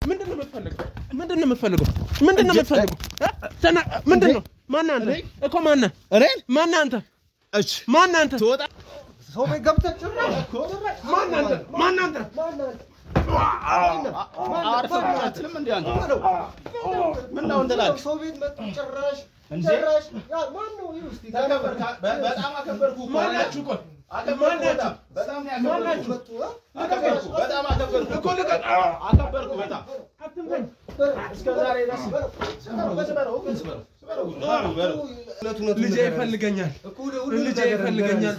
ምንድነው የምትፈልገው? ምንድነው የምትፈልገው? ምንድነው የምትፈልገው? ምንድነው? ማን አንተ? እኮ ማን ነህ? ማን አንተ? እሺ ማን አንተ? ትወጣ ሰው ቤት ገብተህ ጭራሽ እኮ ማን አንተ? ማን አንተ? አርፈህም እንዴ አንተ? ምን ነው እንደላክ ሰው ቤት መጥቶ ጭራሽ ያ ማን ነው? ይውስቲ ተከበርካ በጣም አከበርኩ እኮ ማናችሁ እኮ አከበርኩ በጣም ያከበርኩ አከበርኩ በጣም አከበርኩ እኮ አከበርኩ በጣም አትንበኝ እስከ ዛሬ ድረስ ልጄ ይፈልገኛል እኮ ልጄ ይፈልገኛል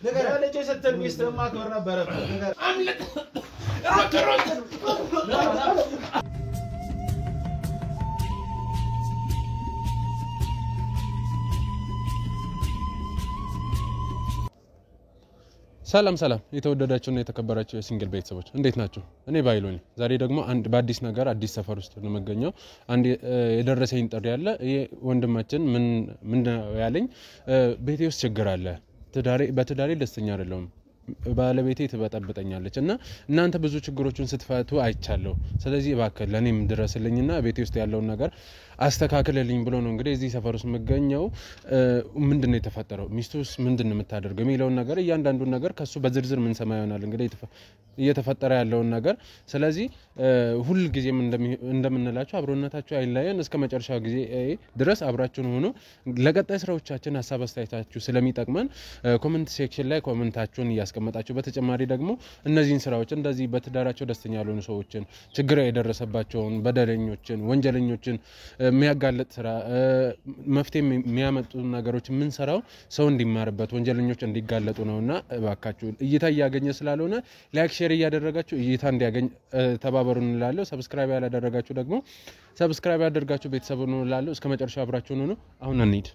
ነገር ልጄ ስትል ሚስትህ ማክበር ነበረብህ አምልጥ ሰላም የተወደዳችሁና የተከበራችሁ የሲንግል ቤተሰቦች እንዴት ናችሁ? እኔ ባይሎ ነኝ። ዛሬ ደግሞ አንድ በአዲስ ነገር አዲስ ሰፈር ውስጥ ነው የምገኘው። አንድ የደረሰኝ ጥሪ አለ። ይሄ ወንድማችን ምን ያለኝ ቤቴ ውስጥ ችግር አለ። በትዳሬ ደስተኛ አይደለሁም። ባለቤቴ ትበጠብጠኛለች እና እናንተ ብዙ ችግሮችን ስትፈቱ አይቻለሁ። ስለዚህ እባክህ ለኔም ድረስልኝና ቤቴ ውስጥ ያለውን ነገር አስተካክልልኝ ብሎ ነው እንግዲህ እዚህ ሰፈር ውስጥ መገኘው። ምንድነው የተፈጠረው? ሚስቱስ ምንድነው የምታደርገው የሚለውን ነገር እያንዳንዱን ነገር ከሱ በዝርዝር ምን ሰማ ይሆናል እንግዲህ እየተፈጠረ ያለውን ነገር። ስለዚህ ሁሉ ጊዜም እንደምንላችሁ አብሮነታችሁ አይለየን። እስከ መጨረሻው ጊዜ ድረስ አብራችሁን ሆኖ ለቀጣይ ስራዎቻችን ሐሳብ አስተያየታችሁ ስለሚጠቅመን ኮሜንት ሴክሽን ላይ ኮሜንታችሁን ያስቀምጣችሁ። በተጨማሪ ደግሞ እነዚህን ስራዎች እንደዚህ በትዳራቸው ደስተኛ ያልሆኑ ሰዎችን ችግር የደረሰባቸውን በደለኞችን ወንጀለኞችን የሚያጋልጥ ስራ መፍትሄ የሚያመጡ ነገሮች ምን ሰራው ሰው እንዲማርበት ወንጀለኞች እንዲጋለጡ ነውና እባካችሁ እይታ ያገኘ ስላልሆነ ላይክ ሼር ያደረጋችሁ እይታ እንዲያገኝ ተባበሩን እንላለን። ሰብስክራይብ ያላደረጋችሁ ደግሞ ሰብስክራይብ ያደርጋችሁ ቤተሰቡን እንላለን። እስከ መጨረሻው አብራችሁን ሆኖ አሁን እንሂድ።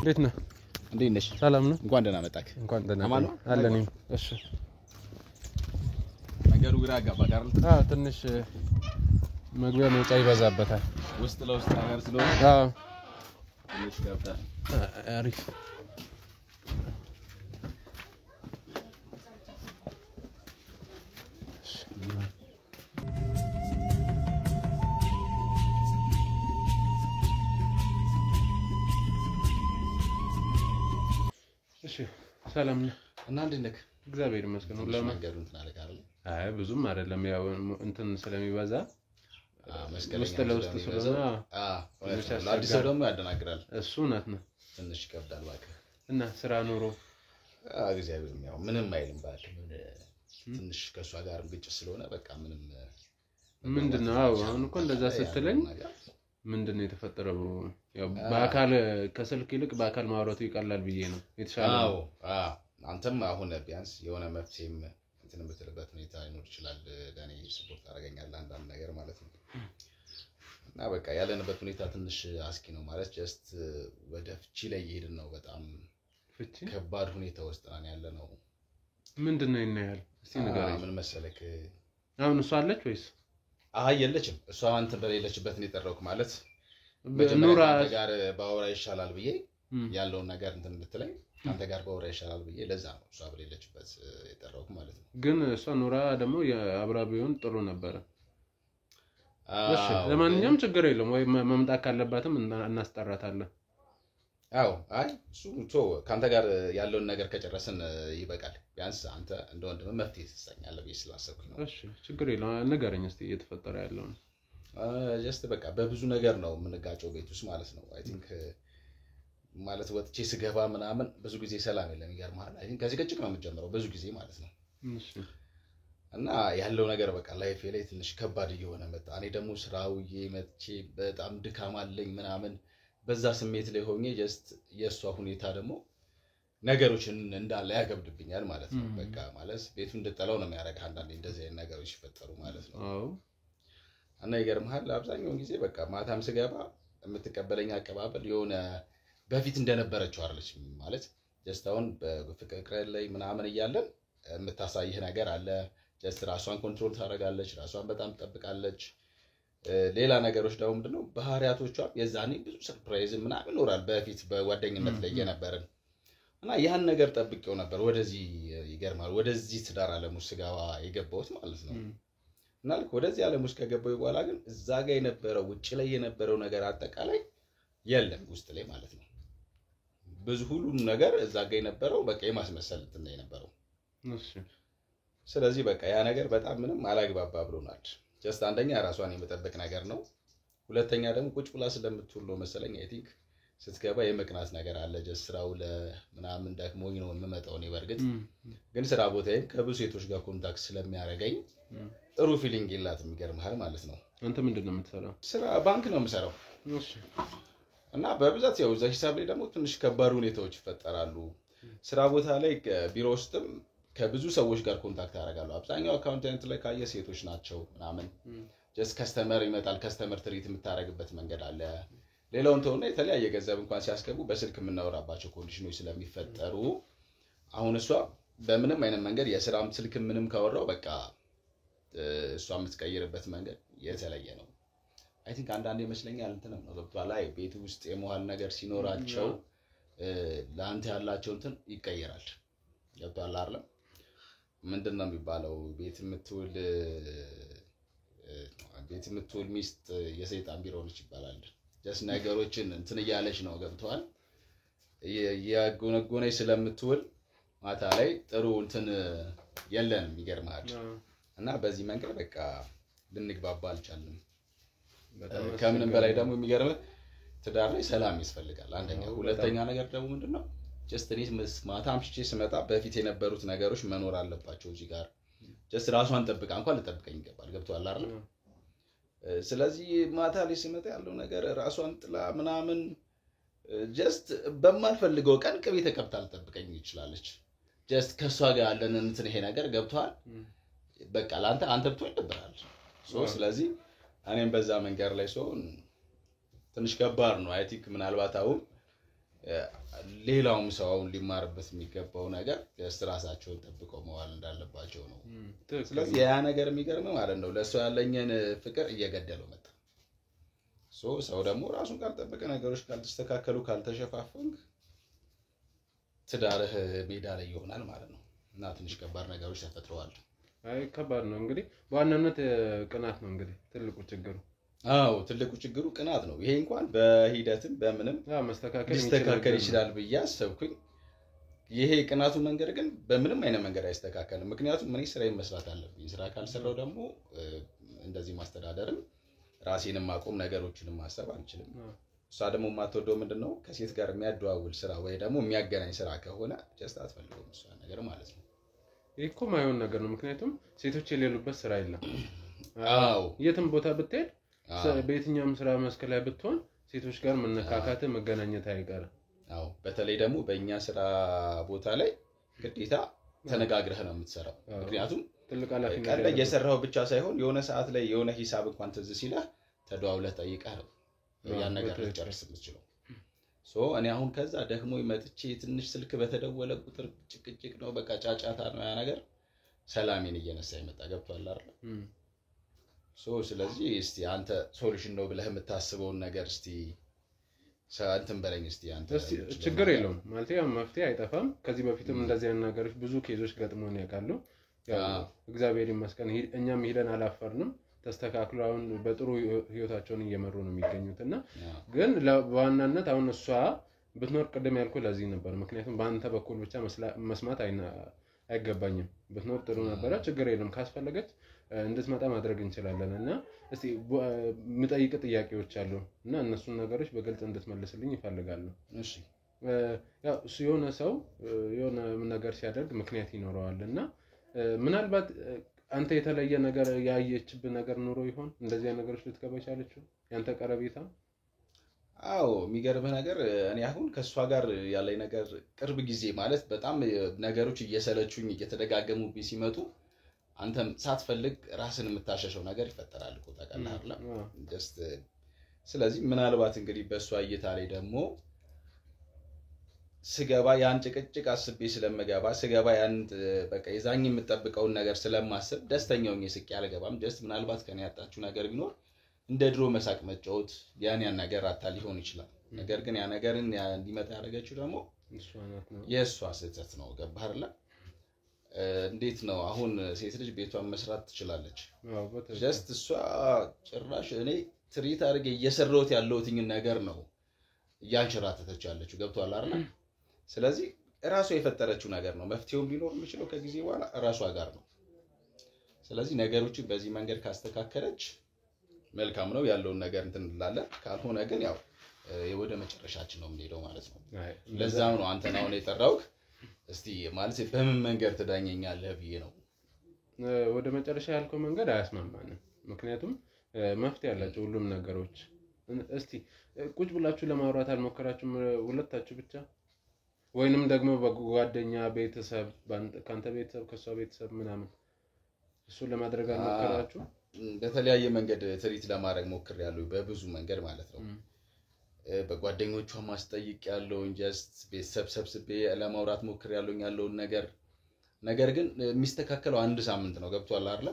እንዴት ነህ? እንዴት ነሽ? ሰላም ነው? እንኳን ደህና መጣክ። እንኳን ደህና አለኝ። እሺ ነገሩ ግራ አጋባክ አይደል? ትንሽ መግቢያ መውጫ ይበዛበታል ውስጥ ለውስጥ ነገር ስለሆነ ትንሽ ገብታ አሪፍ ሰላም ነው እና እንዴት ነህ? እግዚአብሔር ይመስገን። ሁሉም ነገሩ እንትን አለ አይደል? አይ ብዙም አይደለም ያው እንትን ስለሚበዛ መስከረኛ ውስጥ ለውስጥ ስለሆነ አዲስ ሰው ደግሞ ያደናግራል። እሱ እውነት ነው። ትንሽ ይከብዳል እባክህ። እና ስራ ኑሮ እግዚአብሔር ያው ምንም አይልም እባክህ። ትንሽ ከሷ ጋር ግጭት ስለሆነ በቃ ምንድነው? አሁን እኮ እንደዛ ስትለኝ ምንድነው የተፈጠረው? ያው በአካል ከስልክ ይልቅ በአካል ማውራቱ ይቀላል ብዬ ነው የተሻለው። አንተም አሁን ቢያንስ የሆነ መፍትሄም እንትን በተለበት ሁኔታ ይኖር ይችላል። ለኔ ሰፖርት አደረጋኛል አንዳንድ ነገር ማለት ነው። እና በቃ ያለንበት ሁኔታ ትንሽ አስኪ ነው ማለት ጀስት ወደ ፍቺ ላይ እየሄድን ነው። በጣም ፍቺ ከባድ ሁኔታ ውስጥ ነን ያለነው። ምንድነው ይናያል? እስቲ ንገረኝ። ምን መሰለክ አሁን እሷ አለች ወይስ? የለችም። እሷ አንተ በሌለችበት ነው የጠራሁት ማለት ኑራ ጋር ባወራ ይሻላል ብዬ ያለውን ነገር እንትን እንድትለኝ አንተ ጋር ባወራ ይሻላል ብዬ ለዛ ነው እሷ በሌለችበት የጠራሁት ማለት ነው። ግን እሷ ኑራ ደግሞ የአብራ ቢሆን ጥሩ ነበር። እሺ ለማንኛውም ችግር የለም ወይ መምጣት ካለባትም እናስጠራታለን። እሱ ካንተ ጋር ያለውን ነገር ከጨረስን ይበቃል። ቢያንስ አንተ እንደወንድም መፍትሄ ትሰኛለህ ብዬ ስላሰብኩ ነው። እሺ ችግር የለም ንገረኝ እስቲ እየተፈጠረ ያለውን። ጀስት በቃ በብዙ ነገር ነው የምንጋጨው ቤት ውስጥ ማለት ነው። አይ ቲንክ ማለት ወጥቼ ስገባ ምናምን ብዙ ጊዜ ሰላም የለም። ይገርምሃል። አይ ቲንክ ከዚህ ከጭቅ ነው የምትጀምረው ብዙ ጊዜ ማለት ነው። እሺ እና ያለው ነገር በቃ ላይፍ ላይ ትንሽ ከባድ እየሆነ መጣ። እኔ ደግሞ ስራውዬ መጥቼ በጣም ድካም አለኝ ምናምን በዛ ስሜት ላይ ሆኜ ጀስት የሷ ሁኔታ ደግሞ ነገሮችን እንዳለ ያገብድብኛል ማለት ነው። በቃ ማለት ቤቱ እንድጠላው ነው የሚያደርገው አንዳንዴ እንደዚህ አይነት ነገሮች ይፈጠሩ ማለት ነው። እና ይገርምሃል አብዛኛውን ጊዜ በቃ ማታም ስገባ የምትቀበለኝ አቀባበል የሆነ በፊት እንደነበረችው አይደለች ማለት ጀስት አሁን በፍቅር ላይ ምናምን እያለን የምታሳይህ ነገር አለ። ጀስት ራሷን ኮንትሮል ታደርጋለች፣ ራሷን በጣም ትጠብቃለች። ሌላ ነገሮች ደግሞ ምንድነው ባህሪያቶቿም የዛኔ ብዙ ሰርፕራይዝ ምናምን ይኖራል በፊት በጓደኝነት ላይ የነበረን እና ያን ነገር ጠብቄው ነበር ወደዚህ ይገርማል ወደዚህ ትዳር ዓለም ውስጥ ገባ የገባሁት ማለት ነው እና ልክ ወደዚህ ዓለም ውስጥ ከገባሁ በኋላ ግን እዛ ጋር የነበረው ውጭ ላይ የነበረው ነገር አጠቃላይ የለም ውስጥ ላይ ማለት ነው ብዙ ሁሉም ነገር እዛ ጋር የነበረው በቃ የማስመሰል እንትን ነው የነበረው እሺ ስለዚህ በቃ ያ ነገር በጣም ምንም አላግባባ ብሎናል ጀስት አንደኛ ራሷን የመጠበቅ ነገር ነው ሁለተኛ ደግሞ ቁጭ ብላ ስለምትውል ነው መሰለኝ አይ ቲንክ ስትገባ የመቅናት ነገር አለ ጀስት ስራው ለምናምን ደክሞኝ ነው የምመጣው ነው በርግጥ ግን ስራ ቦታዬም ከብዙ ሴቶች ጋር ኮንታክት ስለሚያደርገኝ ጥሩ ፊሊንግ የላትም ይገርምሃል ማለት ነው አንተ ምንድነው የምትሰራው ስራ ባንክ ነው የምሰራው እሺ እና በብዛት ያው እዛ ሂሳብ ላይ ደግሞ ትንሽ ከባድ ሁኔታዎች ይፈጠራሉ ስራ ቦታ ላይ ቢሮ ውስጥም ከብዙ ሰዎች ጋር ኮንታክት ያደርጋሉ አብዛኛው አካውንታንት ላይ ካየ ሴቶች ናቸው ምናምን ጀስት ከስተመር ይመጣል ከስተመር ትሪት የምታረግበት መንገድ አለ ሌላውን ተውና የተለያየ ገንዘብ እንኳን ሲያስገቡ በስልክ የምናወራባቸው ኮንዲሽኖች ስለሚፈጠሩ አሁን እሷ በምንም አይነት መንገድ የስራም ስልክ ምንም ካወራው በቃ እሷ የምትቀይርበት መንገድ የተለየ ነው አይ ቲንክ አንዳንዴ ይመስለኛል እንትን ነው ገብቷል ላይ ቤት ውስጥ የመዋል ነገር ሲኖራቸው ለአንተ ያላቸው እንትን ይቀየራል ገብቷል አይደል ምንድነው የሚባለው ቤት የምትውል ሚስት የሰይጣን ቢሮ ነች ይባላል ጀስት ነገሮችን እንትን እያለች ነው ገብቷል ያጎነጎነች ስለምትውል ማታ ላይ ጥሩ እንትን የለንም ይገርማል እና በዚህ መንገድ በቃ ልንግባባ አልቻልንም ከምንም በላይ ደግሞ የሚገርም ትዳር ላይ ሰላም ያስፈልጋል አንደኛ ሁለተኛ ነገር ደግሞ ምንድነው ጀስት እኔ ማታ አምሽቼ ስመጣ በፊት የነበሩት ነገሮች መኖር አለባቸው እዚህ ጋር ጀስት ራሷን ጠብቃ እንኳን ልጠብቀኝ ይገባል ገብቷል አይደል ስለዚህ ማታ ላይ ስመጣ ያለው ነገር ራሷን ጥላ ምናምን ጀስት በማልፈልገው ቀን ቅቤ ተቀብታ ልጠብቀኝ ይችላልች ጀስት ከሷ ጋር ያለን እንትን ይሄ ነገር ገብቷል በቃ አንተ ብትሆን ይደብራል ስለዚህ እኔም በዛ መንገድ ላይ ትንሽ ከባድ ነው አይ ቲንክ ምናልባት አሁን ሌላውም ሰው ሊማርበት የሚገባው ነገር ራሳቸውን ጠብቀው መዋል እንዳለባቸው ነው ስለዚህ ያ ነገር የሚገርም ማለት ነው ለሷ ያለኝን ፍቅር እየገደለው መጣ ሰው ደግሞ ራሱን ካልጠበቀ ነገሮች ካልተስተካከሉ ካልተሸፋፈንክ ትዳርህ ሜዳ ላይ ይሆናል ማለት ነው እና ትንሽ ከባድ ነገሮች ተፈጥረዋል አይ ከባድ ነው እንግዲህ በዋናነት ቅናት ነው እንግዲህ ትልቁ ችግሩ አዎ ትልቁ ችግሩ ቅናት ነው ይሄ እንኳን በሂደትም በምንም መስተካከል ይችላል በያሰብኩኝ ይሄ ቅናቱ መንገድ ግን በምንም አይነት መንገድ አይስተካከልም ምክንያቱም ምን ስራዬን መስራት አለብኝ ስራ ካልሰራው ደግሞ እንደዚህ ማስተዳደርም ራሴንም ማቆም ነገሮችንም ማሰብ አንችልም እሷ ደግሞ ማትወደው ምንድነው ከሴት ጋር የሚያደዋውል ስራ ወይ ደግሞ የሚያገናኝ ስራ ከሆነ ጀስት አትፈልገውም እሷ ነገር ማለት ነው ይሄኮ ማይሆን ነገር ነው ምክንያቱም ሴቶች የሌሉበት ስራ የለም አዎ የትም ቦታ ብትሄድ በየትኛውም ስራ መስክ ላይ ብትሆን ሴቶች ጋር መነካካት መገናኘት አይቀርም አዎ በተለይ ደግሞ በእኛ ስራ ቦታ ላይ ግዴታ ተነጋግረህ ነው የምትሰራው ምክንያቱም ትልቅ ኃላፊነት ቀን ላይ የሰራው ብቻ ሳይሆን የሆነ ሰዓት ላይ የሆነ ሂሳብ እንኳን ትዝ ሲለህ ተደዋውለህ ጠይቀህ ነው ያን ነገር ልጨርስ የምትችለው እኔ አሁን ከዛ ደግሞ ይመጥቼ ትንሽ ስልክ በተደወለ ቁጥር ጭቅጭቅ ነው በቃ ጫጫታ ነው ያ ነገር ሰላሜን እየነሳ ይመጣ ገብቷል አይደል ስለዚህ እስቲ አንተ ሶሉሽን ነው ብለህ የምታስበውን ነገር እስቲ እንትን በለኝ እስቲ አንተ ችግር የለውም ማለት ያው መፍትሄ አይጠፋም ከዚህ በፊትም እንደዚህ አይነት ነገሮች ብዙ ኬዞች ገጥሞን ያውቃሉ ያው እግዚአብሔር ይመስገን እኛም ሄደን አላፈርንም ተስተካክሎ አሁን በጥሩ ህይወታቸውን እየመሩ ነው የሚገኙትና ግን በዋናነት አሁን እሷ ብትኖር ቀደም ያልኩ ለዚህ ነበር ምክንያቱም በአንተ በኩል ብቻ መስማት አይገባኝም ብትኖር ጥሩ ነበር ችግር የለም ካስፈለገች እንድትመጣ ማድረግ እንችላለን እና እስቲ ምጠይቅ ጥያቄዎች አሉ እና እነሱን ነገሮች በግልጽ እንድትመልስልኝ ይፈልጋሉ እሺ ያው የሆነ ሰው የሆነ ነገር ሲያደርግ ምክንያት ይኖረዋልና ምናልባት አንተ የተለየ ነገር ያየችብህ ነገር ኑሮ ይሆን እንደዚህ ነገሮች ልትገባ ይቻለችው ያንተ ቀረቤታ አዎ የሚገርምህ ነገር እኔ አሁን ከሷ ጋር ያለኝ ነገር ቅርብ ጊዜ ማለት በጣም ነገሮች እየሰለቹኝ እየተደጋገሙብኝ ሲመጡ አንተም ሳትፈልግ ራስን የምታሸሸው ነገር ይፈጠራል እኮ ታውቃለህ አይደል ጀስት ስለዚህ ምናልባት እንግዲህ በሷ እይታ ላይ ደግሞ ስገባ ያን ጭቅጭቅ አስቤ ስለምገባ ስገባ ያን በቃ የዛኝ የምጠብቀውን ነገር ስለማስብ ደስተኛው ነኝ ስቄ አልገባም ጀስት ምናልባት ከኔ ያጣችሁ ነገር ቢኖር እንደ ድሮ መሳቅ መጫወት ያን ነገር አታ ሊሆን ይችላል። ነገር ግን ያ ነገርን እንዲመጣ ያደረገችው ደግሞ የእሷ ስህተት ነው። ገባህ አይደል? እንዴት ነው አሁን ሴት ልጅ ቤቷን መስራት ትችላለች። ጀስት እሷ ጭራሽ እኔ ትሪት አድርጌ እየሰራሁት ያለሁትኝ ነገር ነው እያንሸራተተች ያለችው። ገብቷል አይደል? ስለዚህ ራሷ የፈጠረችው ነገር ነው። መፍትሄው ሊኖር የሚችለው ከጊዜ በኋላ ራሷ ጋር ነው። ስለዚህ ነገሮችን በዚህ መንገድ ካስተካከለች መልካም ነው ያለውን ነገር እንትን እንላለን። ካልሆነ ግን ያው ወደ መጨረሻችን ነው የምንሄደው ማለት ነው። ለዛም ነው አንተን አሁን የጠራሁት። እስቲ ማለት በምን መንገድ ትዳኘኛለህ ብዬ ነው። ወደ መጨረሻ ያልከው መንገድ አያስማማንም። ምክንያቱም መፍትሄ ያላቸው ሁሉም ነገሮች። እስቲ ቁጭ ብላችሁ ለማውራት አልሞከራችሁም ሁለታችሁ ብቻ? ወይንም ደግሞ በጓደኛ ቤተሰብ ካንተ ቤተሰብ ከሷ ቤተሰብ ምናምን እሱ ለማድረግ አልሞከራችሁ? በተለያየ መንገድ ትሪት ለማድረግ ሞክሬያለሁ፣ በብዙ መንገድ ማለት ነው። በጓደኞቿ ማስጠይቅ ያለው ጀስት ቤተሰብ ሰብስቤ ለማውራት ሞክሬያለሁ ያለውን ነገር ግን የሚስተካከለው አንድ ሳምንት ነው። ገብቷል አይደል?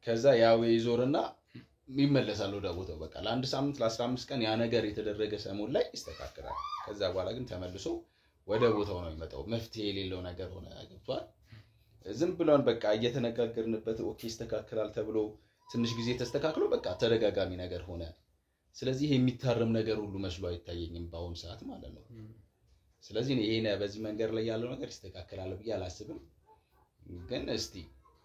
ከዛ ያው ይዞርና ይመለሳል ወደ ቦታው። በቃ ለአንድ ሳምንት ለ15 ቀን ያ ነገር የተደረገ ሰሞን ላይ ይስተካከላል። ከዛ በኋላ ግን ተመልሶ ወደ ቦታው ነው የሚመጣው። መፍትሄ የሌለው ነገር ሆነ። ገብቷል? ዝም ብሎን በቃ እየተነጋገርንበት ኦኬ ይስተካከላል ተብሎ ትንሽ ጊዜ ተስተካክሎ በቃ ተደጋጋሚ ነገር ሆነ። ስለዚህ የሚታረም ነገር ሁሉ መስሎ አይታየኝም በአሁን ሰዓት ማለት ነው። ስለዚህ ይሄ በዚህ መንገድ ላይ ያለው ነገር ይስተካከላል ብዬ አላስብም። ግን እስቲ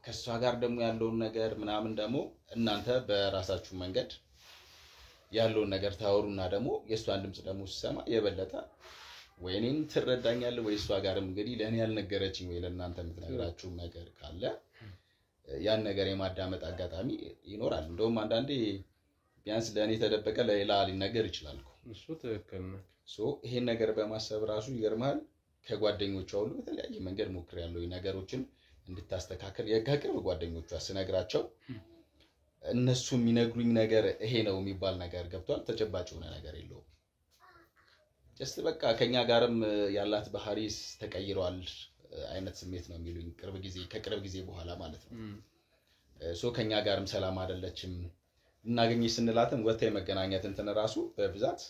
ከሷ ጋር ደግሞ ያለውን ነገር ምናምን ደግሞ እናንተ በራሳችሁ መንገድ ያለውን ነገር ታወሩና ደግሞ የሷን ድምጽ ደግሞ ሲሰማ የበለጠ ወይኔን ትረዳኛለህ ወይ እሷ ጋርም እንግዲህ ለኔ ያልነገረችኝ ወይ ለእናንተ የምትነግራችሁ ነገር ካለ ያን ነገር የማዳመጥ አጋጣሚ ይኖራል። እንደውም አንዳንዴ ቢያንስ ለኔ ተደበቀ ለሌላ ሊነገር ይችላል እኮ። እሱ ትክክል ነው። ይሄን ነገር በማሰብ ራሱ ይገርማል ከጓደኞቿ ሁሉ በተለያየ መንገድ ሞክሬያለሁ ነገሮችን እንድታስተካከል። የቅርብ ጓደኞቿ ስነግራቸው እነሱ የሚነግሩኝ ነገር ይሄ ነው የሚባል ነገር ገብቷል፣ ተጨባጭ የሆነ ነገር የለውም። ጀስት በቃ ከኛ ጋርም ያላት ባህሪስ ተቀይሯል አይነት ስሜት ነው የሚሉኝ ከቅርብ ጊዜ በኋላ ማለት ነው። ከኛ ጋርም ሰላም አይደለችም። እናገኝሽ ስንላትም ወታ የመገናኘት እንትን ራሱ በብዛት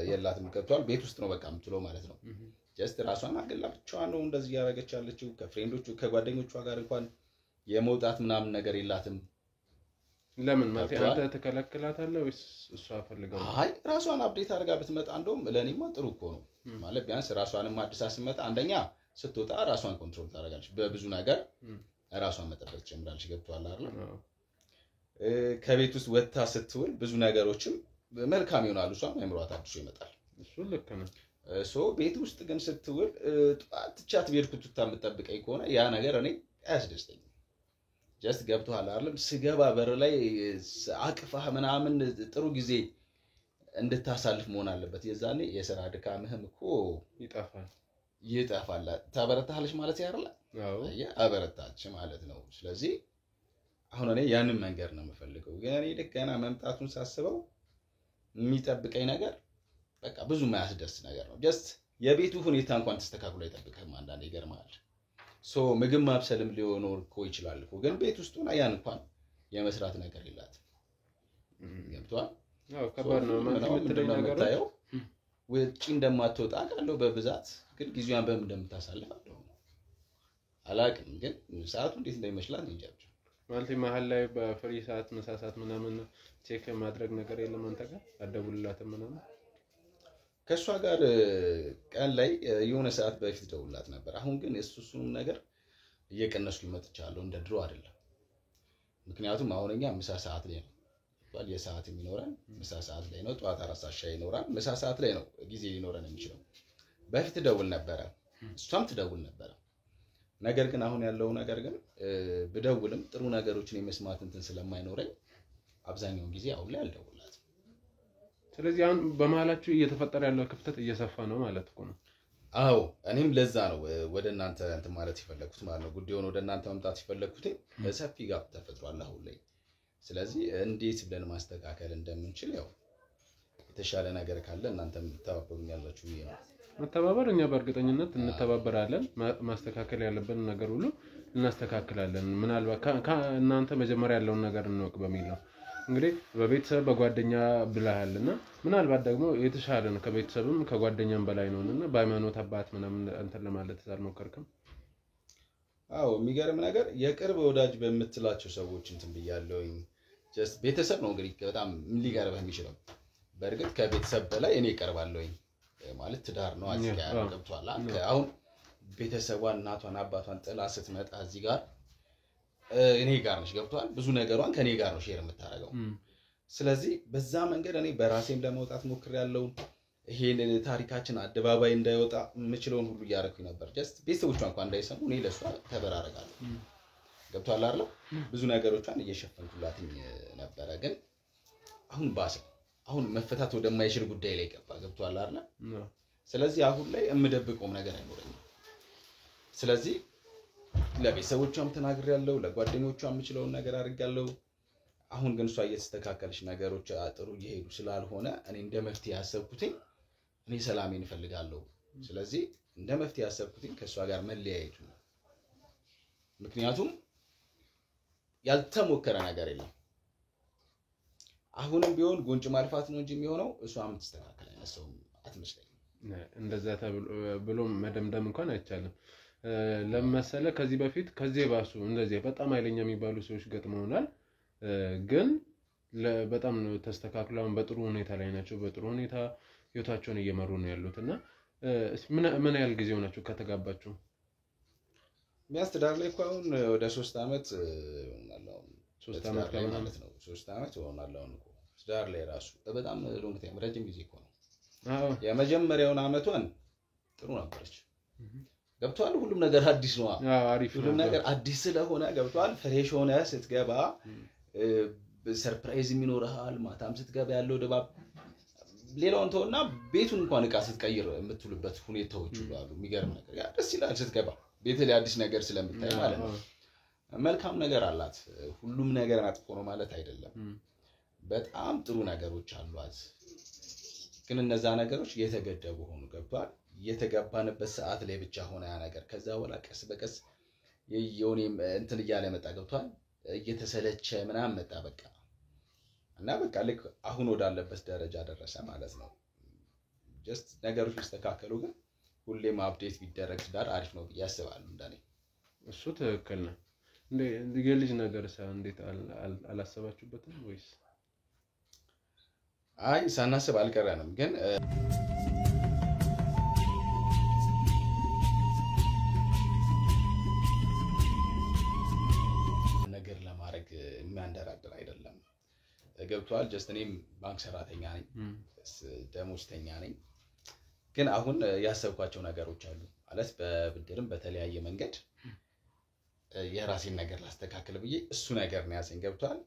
የላትም። ገብቷል? ቤት ውስጥ ነው በቃ የምትውለው ማለት ነው። ጀስት ራሷን አገላ ብቻዋን ነው እንደዚህ ያደረገች ያለችው። ከፍሬንዶቹ ከጓደኞቿ ጋር እንኳን የመውጣት ምናምን ነገር የላትም። ለምን ማለት አንተ ተከለክላታለህ ወይስ እሷ ፈልጋው? አይ ራሷን አፕዴት አድርጋ ብትመጣ እንደውም ለኔማ ጥሩ እኮ ነው ማለት ቢያንስ ራሷንም አዲስ ስትመጣ አንደኛ ስትወጣ ራሷን ኮንትሮል ታደርጋለች። በብዙ ነገር ራሷን መጠበቅ ጀምራለች። ገብቷል አይደል? ከቤት ውስጥ ወጣ ስትውል ብዙ ነገሮችም መልካም ይሆናሉ። እሷም አይምሯት አዲሱ ይመጣል። እሱ ልክ ነው። ቤት ውስጥ ግን ስትውል ጧት ትቻት ቤርኩት የምትጠብቀኝ ከሆነ ያ ነገር እኔ አያስደስተኝም። ጀስት ገብቷል አይደል? ስገባ በር ላይ አቅፋህ ምናምን ጥሩ ጊዜ እንድታሳልፍ መሆን አለበት። የዛኔ የሥራ ድካምህም እኮ ይጠፋል። ታበረታለች ማለት ያርላ አበረታች ማለት ነው። ስለዚህ አሁን እኔ ያንን መንገድ ነው የምፈልገው። ግን እኔ ገና መምጣቱን ሳስበው የሚጠብቀኝ ነገር በቃ ብዙ የማያስደስት ነገር ነው። ጀስት የቤቱ ሁኔታ እንኳን ተስተካክሎ አይጠብቅህም። አንዳንዴ ይገርማል። ምግብ ማብሰልም ሊሆን እኮ ይችላል እኮ ግን ቤት ውስጥ ሆና ያን እንኳን የመስራት ነገር የላትም። ገብቷል? ከባድ ነው ማለት የምትለኝ ነገር ነው። ውጪ እንደማትወጣ አውቃለሁ በብዛት ግን ጊዜዋን በምን እንደምታሳልፍ አላውቅም። ግን ሰዓቱ እንዴት እንደሚመስላት እንጃ። ማለት መሀል ላይ በፍሪ ሰዓት ምሳ ሰዓት ምናምን ቼክ ማድረግ ነገር የለም አንተ ጋር አደውልላትም ምናምን? ከሷ ጋር ቀን ላይ የሆነ ሰዓት በፊት ደውላት ነበር። አሁን ግን እሱን ነገር እየቀነስኩ መጥቻለሁ። እንደ ድሮ አይደለም። ምክንያቱም አሁንኛ ምሳ ሰዓት ላይ ነው የሰዓት የሚኖረን ምሳ ሰዓት ላይ ነው። ጧት 4 ሰዓት ሻይ ይኖራል። ምሳ ሰዓት ላይ ነው ጊዜ ሊኖረን የሚችለው። በፊት ደውል ነበረ፣ እሷም ትደውል ነበረ። ነገር ግን አሁን ያለው ነገር ግን ብደውልም ጥሩ ነገሮችን የመስማት እንትን ስለማይኖረኝ አብዛኛውን ጊዜ አሁን ላይ አልደውላትም። ስለዚህ አሁን በመሃላችሁ እየተፈጠረ ያለው ክፍተት እየሰፋ ነው ማለት እኮ ነው። አዎ እኔም ለዛ ነው ወደ እናንተ እንትን ማለት ይፈልኩት ማለት ነው። ጉዳዩን ወደ እናንተ መምጣት ይፈልኩት ሰፊ ጋፕ ተፈጥሯል አሁን ላይ። ስለዚህ እንዴት ብለን ማስተካከል እንደምንችል ያው የተሻለ ነገር ካለ እናንተም ተባበሩኛላችሁ ነው። መተባበር እኛ በእርግጠኝነት እንተባበራለን። ማስተካከል ያለብን ነገር ሁሉ እናስተካክላለን። ምናልባት እናንተ መጀመሪያ ያለውን ነገር እንወቅ በሚል ነው። እንግዲህ በቤተሰብ በጓደኛ ብለሃልና ምናልባት ደግሞ የተሻለ ነው ከቤተሰብም ከጓደኛም በላይ ነውና በሃይማኖት አባት ምናምን እንትን ለማለት አልሞከርክም? አዎ የሚገርም ነገር የቅርብ ወዳጅ በምትላቸው ሰዎች እንትን ብያለሁኝ። ጀስት ቤተሰብ ነው እንግዲህ በጣም ሊቀርብህ የሚችለው። በእርግጥ ከቤተሰብ በላይ እኔ እቀርባለሁኝ ማለት ትዳር ነው አዝጋ ገብቷል። አሁን ቤተሰቧን እናቷን አባቷን ጥላ ስትመጣ እዚህ ጋር እኔ ጋር ነሽ ገብቷል። ብዙ ነገሯን ከኔ ጋር ነው ሼር የምታደርገው። ስለዚህ በዛ መንገድ እኔ በራሴም ለመውጣት ሞክሬያለሁ። ይሄን ታሪካችን አደባባይ እንዳይወጣ የምችለውን ሁሉ እያደረኩኝ ነበር። ጀስት ቤተሰቦቿ እንኳን እንዳይሰሙ እኔ ለሷ ተበራረጋለሁ። ገብቷል አይደል? ብዙ ነገሮቿን እየሸፈንኩላትኝ ነበረ። ግን አሁን ባሰ። አሁን መፈታት ወደማይችል ጉዳይ ላይ ገባ። ገብቷል አይደል? ስለዚህ አሁን ላይ የምደብቀውም ነገር አይኖርም። ስለዚህ ለቤተሰቦቿም ተናግሬያለሁ፣ ለጓደኞቿም የምችለውን ነገር አድርጋለሁ። አሁን ግን እሷ እየተስተካከለች ነገሮች ጥሩ እየሄዱ ስላልሆነ እኔ እንደ መፍትሄ ያሰብኩትኝ እኔ ሰላሜን እፈልጋለሁ። ስለዚህ እንደ መፍትሄ ያሰብኩትኝ ከእሷ ጋር መለያየቱ ነው። ምክንያቱም ያልተሞከረ ነገር የለም። አሁንም ቢሆን ጉንጭ ማልፋት ነው እንጂ የሚሆነው እሷ የምትስተካከል አይነት ሰው አትመስለኝም። እንደዛ ብሎ መደምደም እንኳን አይቻልም። ለምሳሌ ከዚህ በፊት ከዚህ ባሱ እንደዚህ በጣም ኃይለኛ የሚባሉ ሰዎች ገጥመውናል። ግን በጣም ነው ተስተካክለው በጥሩ ሁኔታ ላይ ናቸው። በጥሩ ሁኔታ ህይወታቸውን እየመሩ ነው ያሉትና ምን ያህል ጊዜ ሆናችሁ ከተጋባችሁ? ቢያንስ ትዳር ላይ እኮ አሁን ወደ 3 አመት ሆናለሁ። 3 አመት ማለት ነው። 3 አመት ሆናለሁ እኮ ትዳር ላይ ራሱ በጣም ሎንግ ታይም ረጅም ጊዜ እኮ ነው። የመጀመሪያውን አመቷን ጥሩ ነበረች። ገብቷል። ሁሉም ነገር አዲስ ነው። ሁሉም ነገር አዲስ ስለሆነ ገብቷል። ፍሬሽ ሆነ ስትገባ ሰርፕራይዝ የሚኖርሃል። ማታም ስትገባ ያለው ድባብ ሌላውን ተውና ቤቱን እንኳን እቃ ስትቀይር የምትውልበት ሁኔታዎች ሁሉ አሉ። የሚገርም ነገር ያ ደስ ይላል። ስትገባ ቤት ላይ አዲስ ነገር ስለምታይ ማለት ነው። መልካም ነገር አላት። ሁሉም ነገር መጥፎ ነው ማለት አይደለም። በጣም ጥሩ ነገሮች አሏት። ግን እነዛ ነገሮች የተገደቡ ሆኑ። ገብቷል። የተገባንበት ሰዓት ላይ ብቻ ሆነ ያ ነገር። ከዛ በኋላ ቀስ በቀስ የዮኔም እንትን እያለ መጣ። ገብቷል። እየተሰለቸ ምናምን መጣ በቃ። እና በቃ ልክ አሁን ወዳለበት ደረጃ ደረሰ ማለት ነው። ጀስት ነገሮች ይስተካከሉ። ግን ሁሌም አፕዴት ቢደረግ ትዳር አሪፍ ነው ብዬ አስባለሁ እንደኔ። እሱ ትክክል ነው። እንዴ የልጅ ነገር እንዴት አላሰባችሁበትም ወይስ? አይ ሳናስብ አልቀረንም። ግን ነገር ለማድረግ የሚያንደራድር አይደለም። ገብቷል። ጀስት እኔም ባንክ ሰራተኛ ነኝ፣ ደሞዝተኛ ነኝ። ግን አሁን ያሰብኳቸው ነገሮች አሉ ማለት በብድርም በተለያየ መንገድ የራሴን ነገር ላስተካክል ብዬ እሱ ነገር ነው ያዘኝ። ገብቷል።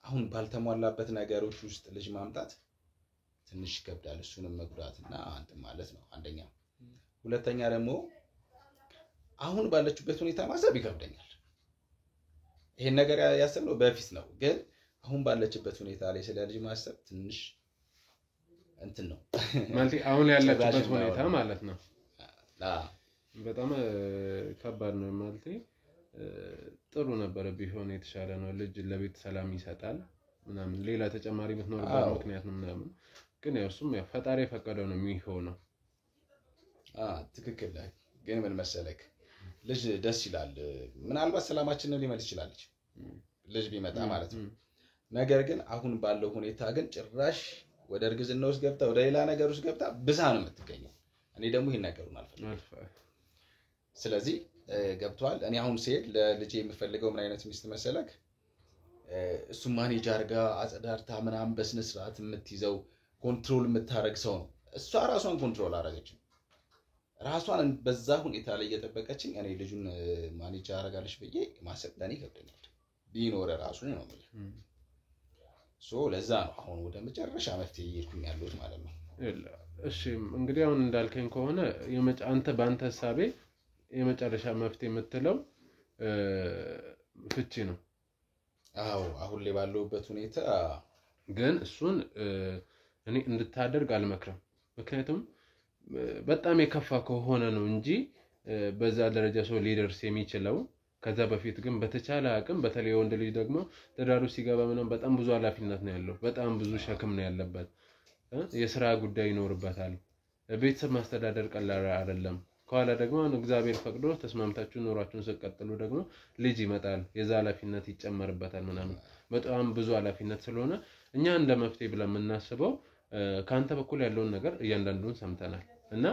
አሁን ባልተሟላበት ነገሮች ውስጥ ልጅ ማምጣት ትንሽ ይከብዳል። እሱንም መጉዳትና አንተ ማለት ነው አንደኛ። ሁለተኛ ደግሞ አሁን ባለችበት ሁኔታ ማሰብ ይከብደኛል። ይሄን ነገር ያሰብነው በፊት ነው። ግን አሁን ባለችበት ሁኔታ ላይ ስለ ልጅ ማሰብ ትንሽ እንትን ነው ማለት አሁን ያለችበት ሁኔታ ማለት ነው። በጣም ከባድ ነው ማለት ጥሩ ነበር ቢሆን የተሻለ ነው። ልጅ ለቤት ሰላም ይሰጣል ምናምን ሌላ ተጨማሪ ምትኖርበት ምክንያት ነው ምናምን። ግን ያውሱም ፈጣሪ የፈቀደው ነው የሚሆነው። ትክክል ላይ ግን ምን መሰለክ ልጅ ደስ ይላል። ምናልባት ሰላማችንን ሊመልስ ይችላል ልጅ ቢመጣ ማለት ነው። ነገር ግን አሁን ባለው ሁኔታ ግን ጭራሽ ወደ እርግዝና ውስጥ ገብታ ወደ ሌላ ነገር ውስጥ ገብታ ብዛ ነው የምትገኘው። እኔ ደግሞ ይሄን ነገሩን አልፈልግም። ስለዚህ ገብቷል። እኔ አሁን ሲሄድ ለልጄ የምፈልገው ምን አይነት ሚስት መሰለክ? እሱ ማኔጅ አድርጋ አጸዳርታ ምናምን በስነ ስርዓት የምትይዘው ኮንትሮል የምታረግ ሰው ነው። እሷ ራሷን ኮንትሮል አደረገችኝ። ራሷን በዛ ሁኔታ ላይ እየጠበቀችኝ እኔ ልጁን ማኔጅ አደርጋለች ብዬ ማሰብ ለኔ ይከብደኛል። ቢኖር ራሱ ነው ማለት ለዛ ነው አሁን ወደ መጨረሻ መፍትሄ እየሄድኩኝ ያለሁት ማለት ነው። እሺ እንግዲህ አሁን እንዳልከኝ ከሆነ አንተ በአንተ ሐሳቤ የመጨረሻ መፍትሄ የምትለው ፍቺ ነው። አዎ አሁን ላይ ባለውበት ሁኔታ ግን እሱን እኔ እንድታደርግ አልመክርም። ምክንያቱም በጣም የከፋ ከሆነ ነው እንጂ በዛ ደረጃ ሰው ሊደርስ የሚችለው ከዛ በፊት ግን በተቻለ አቅም በተለይ ወንድ ልጅ ደግሞ ትዳሩ ሲገባ ምናምን በጣም ብዙ ኃላፊነት ነው ያለው በጣም ብዙ ሸክም ነው ያለበት የሥራ ጉዳይ ይኖርበታል ቤተሰብ ማስተዳደር ቀላል አይደለም ከኋላ ደግሞ እግዚአብሔር ፈቅዶ ተስማምታችሁ ኑሯችሁን ሲቀጥሉ ደግሞ ልጅ ይመጣል የዛ ኃላፊነት ይጨመርበታል ምናምን በጣም ብዙ ኃላፊነት ስለሆነ እኛ እንደ መፍትሄ ብለን የምናስበው ካንተ በኩል ያለውን ነገር እያንዳንዱን ሰምተናል እና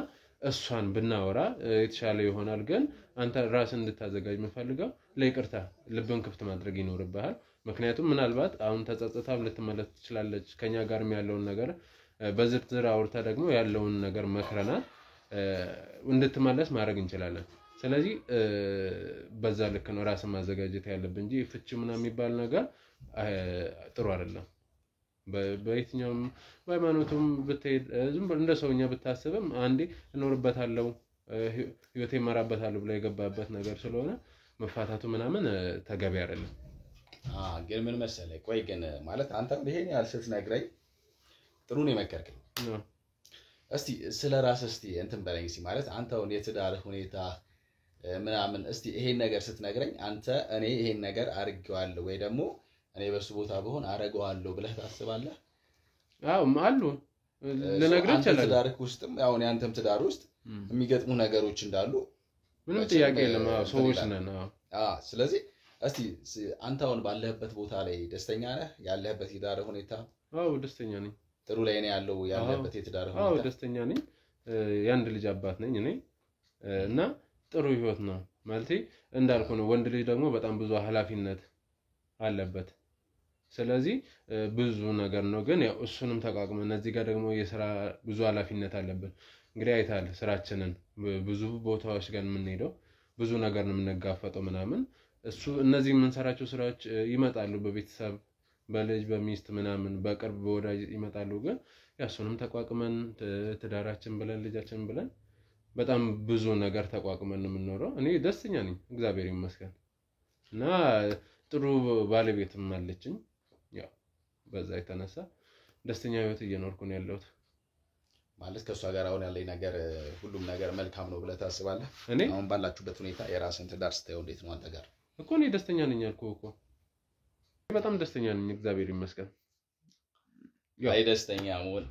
እሷን ብናወራ የተሻለ ይሆናል ግን አንተ ራስን እንድታዘጋጅ መፈልገው ለይቅርታ ልብን ክፍት ማድረግ ይኖርብሃል ምክንያቱም ምናልባት አሁን ተጸጽታ ልትመለስ ትችላለች ከኛ ጋርም ያለውን ነገር በዝርዝር አውርታ ደግሞ ያለውን ነገር መክረናት እንድትመለስ ማድረግ እንችላለን ስለዚህ በዛ ልክ ነው ራስን ማዘጋጀት ያለብን እንጂ ፍቺ ምናምን የሚባል ነገር ጥሩ አይደለም በየትኛውም በሃይማኖቱም ብትሄድ ዝም ብሎ እንደ ሰውኛ ብታስብም አንዴ እኖርበታለሁ ህይወቴ እመራበታለሁ ብለ የገባበት ነገር ስለሆነ መፋታቱ ምናምን ተገቢ አይደለም ግን ምን መሰለህ ቆይ ግን ማለት አንተ ይሄን ያልሰት ነግረኝ ጥሩ ነው የመከርከኝ እስቲ ስለራስህ እስቲ እንትን በለኝ እስቲ ማለት አንተው የትዳር ሁኔታ ምናምን እስቲ ይሄን ነገር ስትነግረኝ አንተ እኔ ይሄን ነገር አርጋዋለሁ ወይ ደግሞ እኔ በሱ ቦታ በሆን አረጋዋለሁ ብለህ ታስባለህ አዎ አሉ ለነገር ይችላል ትዳርክ ውስጥም ያው ያንተም ትዳር ውስጥ የሚገጥሙ ነገሮች እንዳሉ ምንም ጥያቄ የለም ሰዎች ነን ስለዚህ እስቲ አንተውን ባለህበት ቦታ ላይ ደስተኛ ነህ ያለህበት የትዳር ሁኔታ አዎ ደስተኛ ነኝ ጥሩ ላይ ነው ያለበት የትዳር ሁኔታ አዎ ደስተኛ ነኝ ያንድ ልጅ አባት ነኝ እኔ እና ጥሩ ህይወት ነው ማለት እንዳልኩ ነው ወንድ ልጅ ደግሞ በጣም ብዙ ኃላፊነት አለበት ስለዚህ ብዙ ነገር ነው ግን ያው እሱንም ተቋቁመን እዚህ ጋር ደግሞ የሥራ ብዙ ኃላፊነት አለበት እንግዲህ አይታል ስራችንን ብዙ ቦታዎች ጋር የምንሄደው ብዙ ነገር ነው የምንጋፈጠው ምናምን እሱ እነዚህ የምንሰራቸው ስራዎች ይመጣሉ በቤተሰብ በልጅ በሚስት ምናምን በቅርብ በወዳጅ ይመጣሉ ግን ያሱንም ተቋቁመን ትዳራችን ብለን ልጃችን ብለን በጣም ብዙ ነገር ተቋቁመን ነው የምንኖረው እኔ ደስተኛ ነኝ እግዚአብሔር ይመስገን እና ጥሩ ባለቤትም አለችኝ ያው በዛ የተነሳ ደስተኛ ህይወት እየኖርኩ ነው ያለሁት ማለት ከሷ ጋር አሁን ያለኝ ነገር ሁሉም ነገር መልካም ነው ብለህ ታስባለህ እኔ አሁን ባላችሁበት ሁኔታ የራስን ትዳር ስታየው እንዴት ነው አንተ ጋር እኮ እኔ ደስተኛ ነኝ አልኩህ እኮ በጣም ደስተኛ ነኝ እግዚአብሔር ይመስገን አይ ደስተኛ መሆን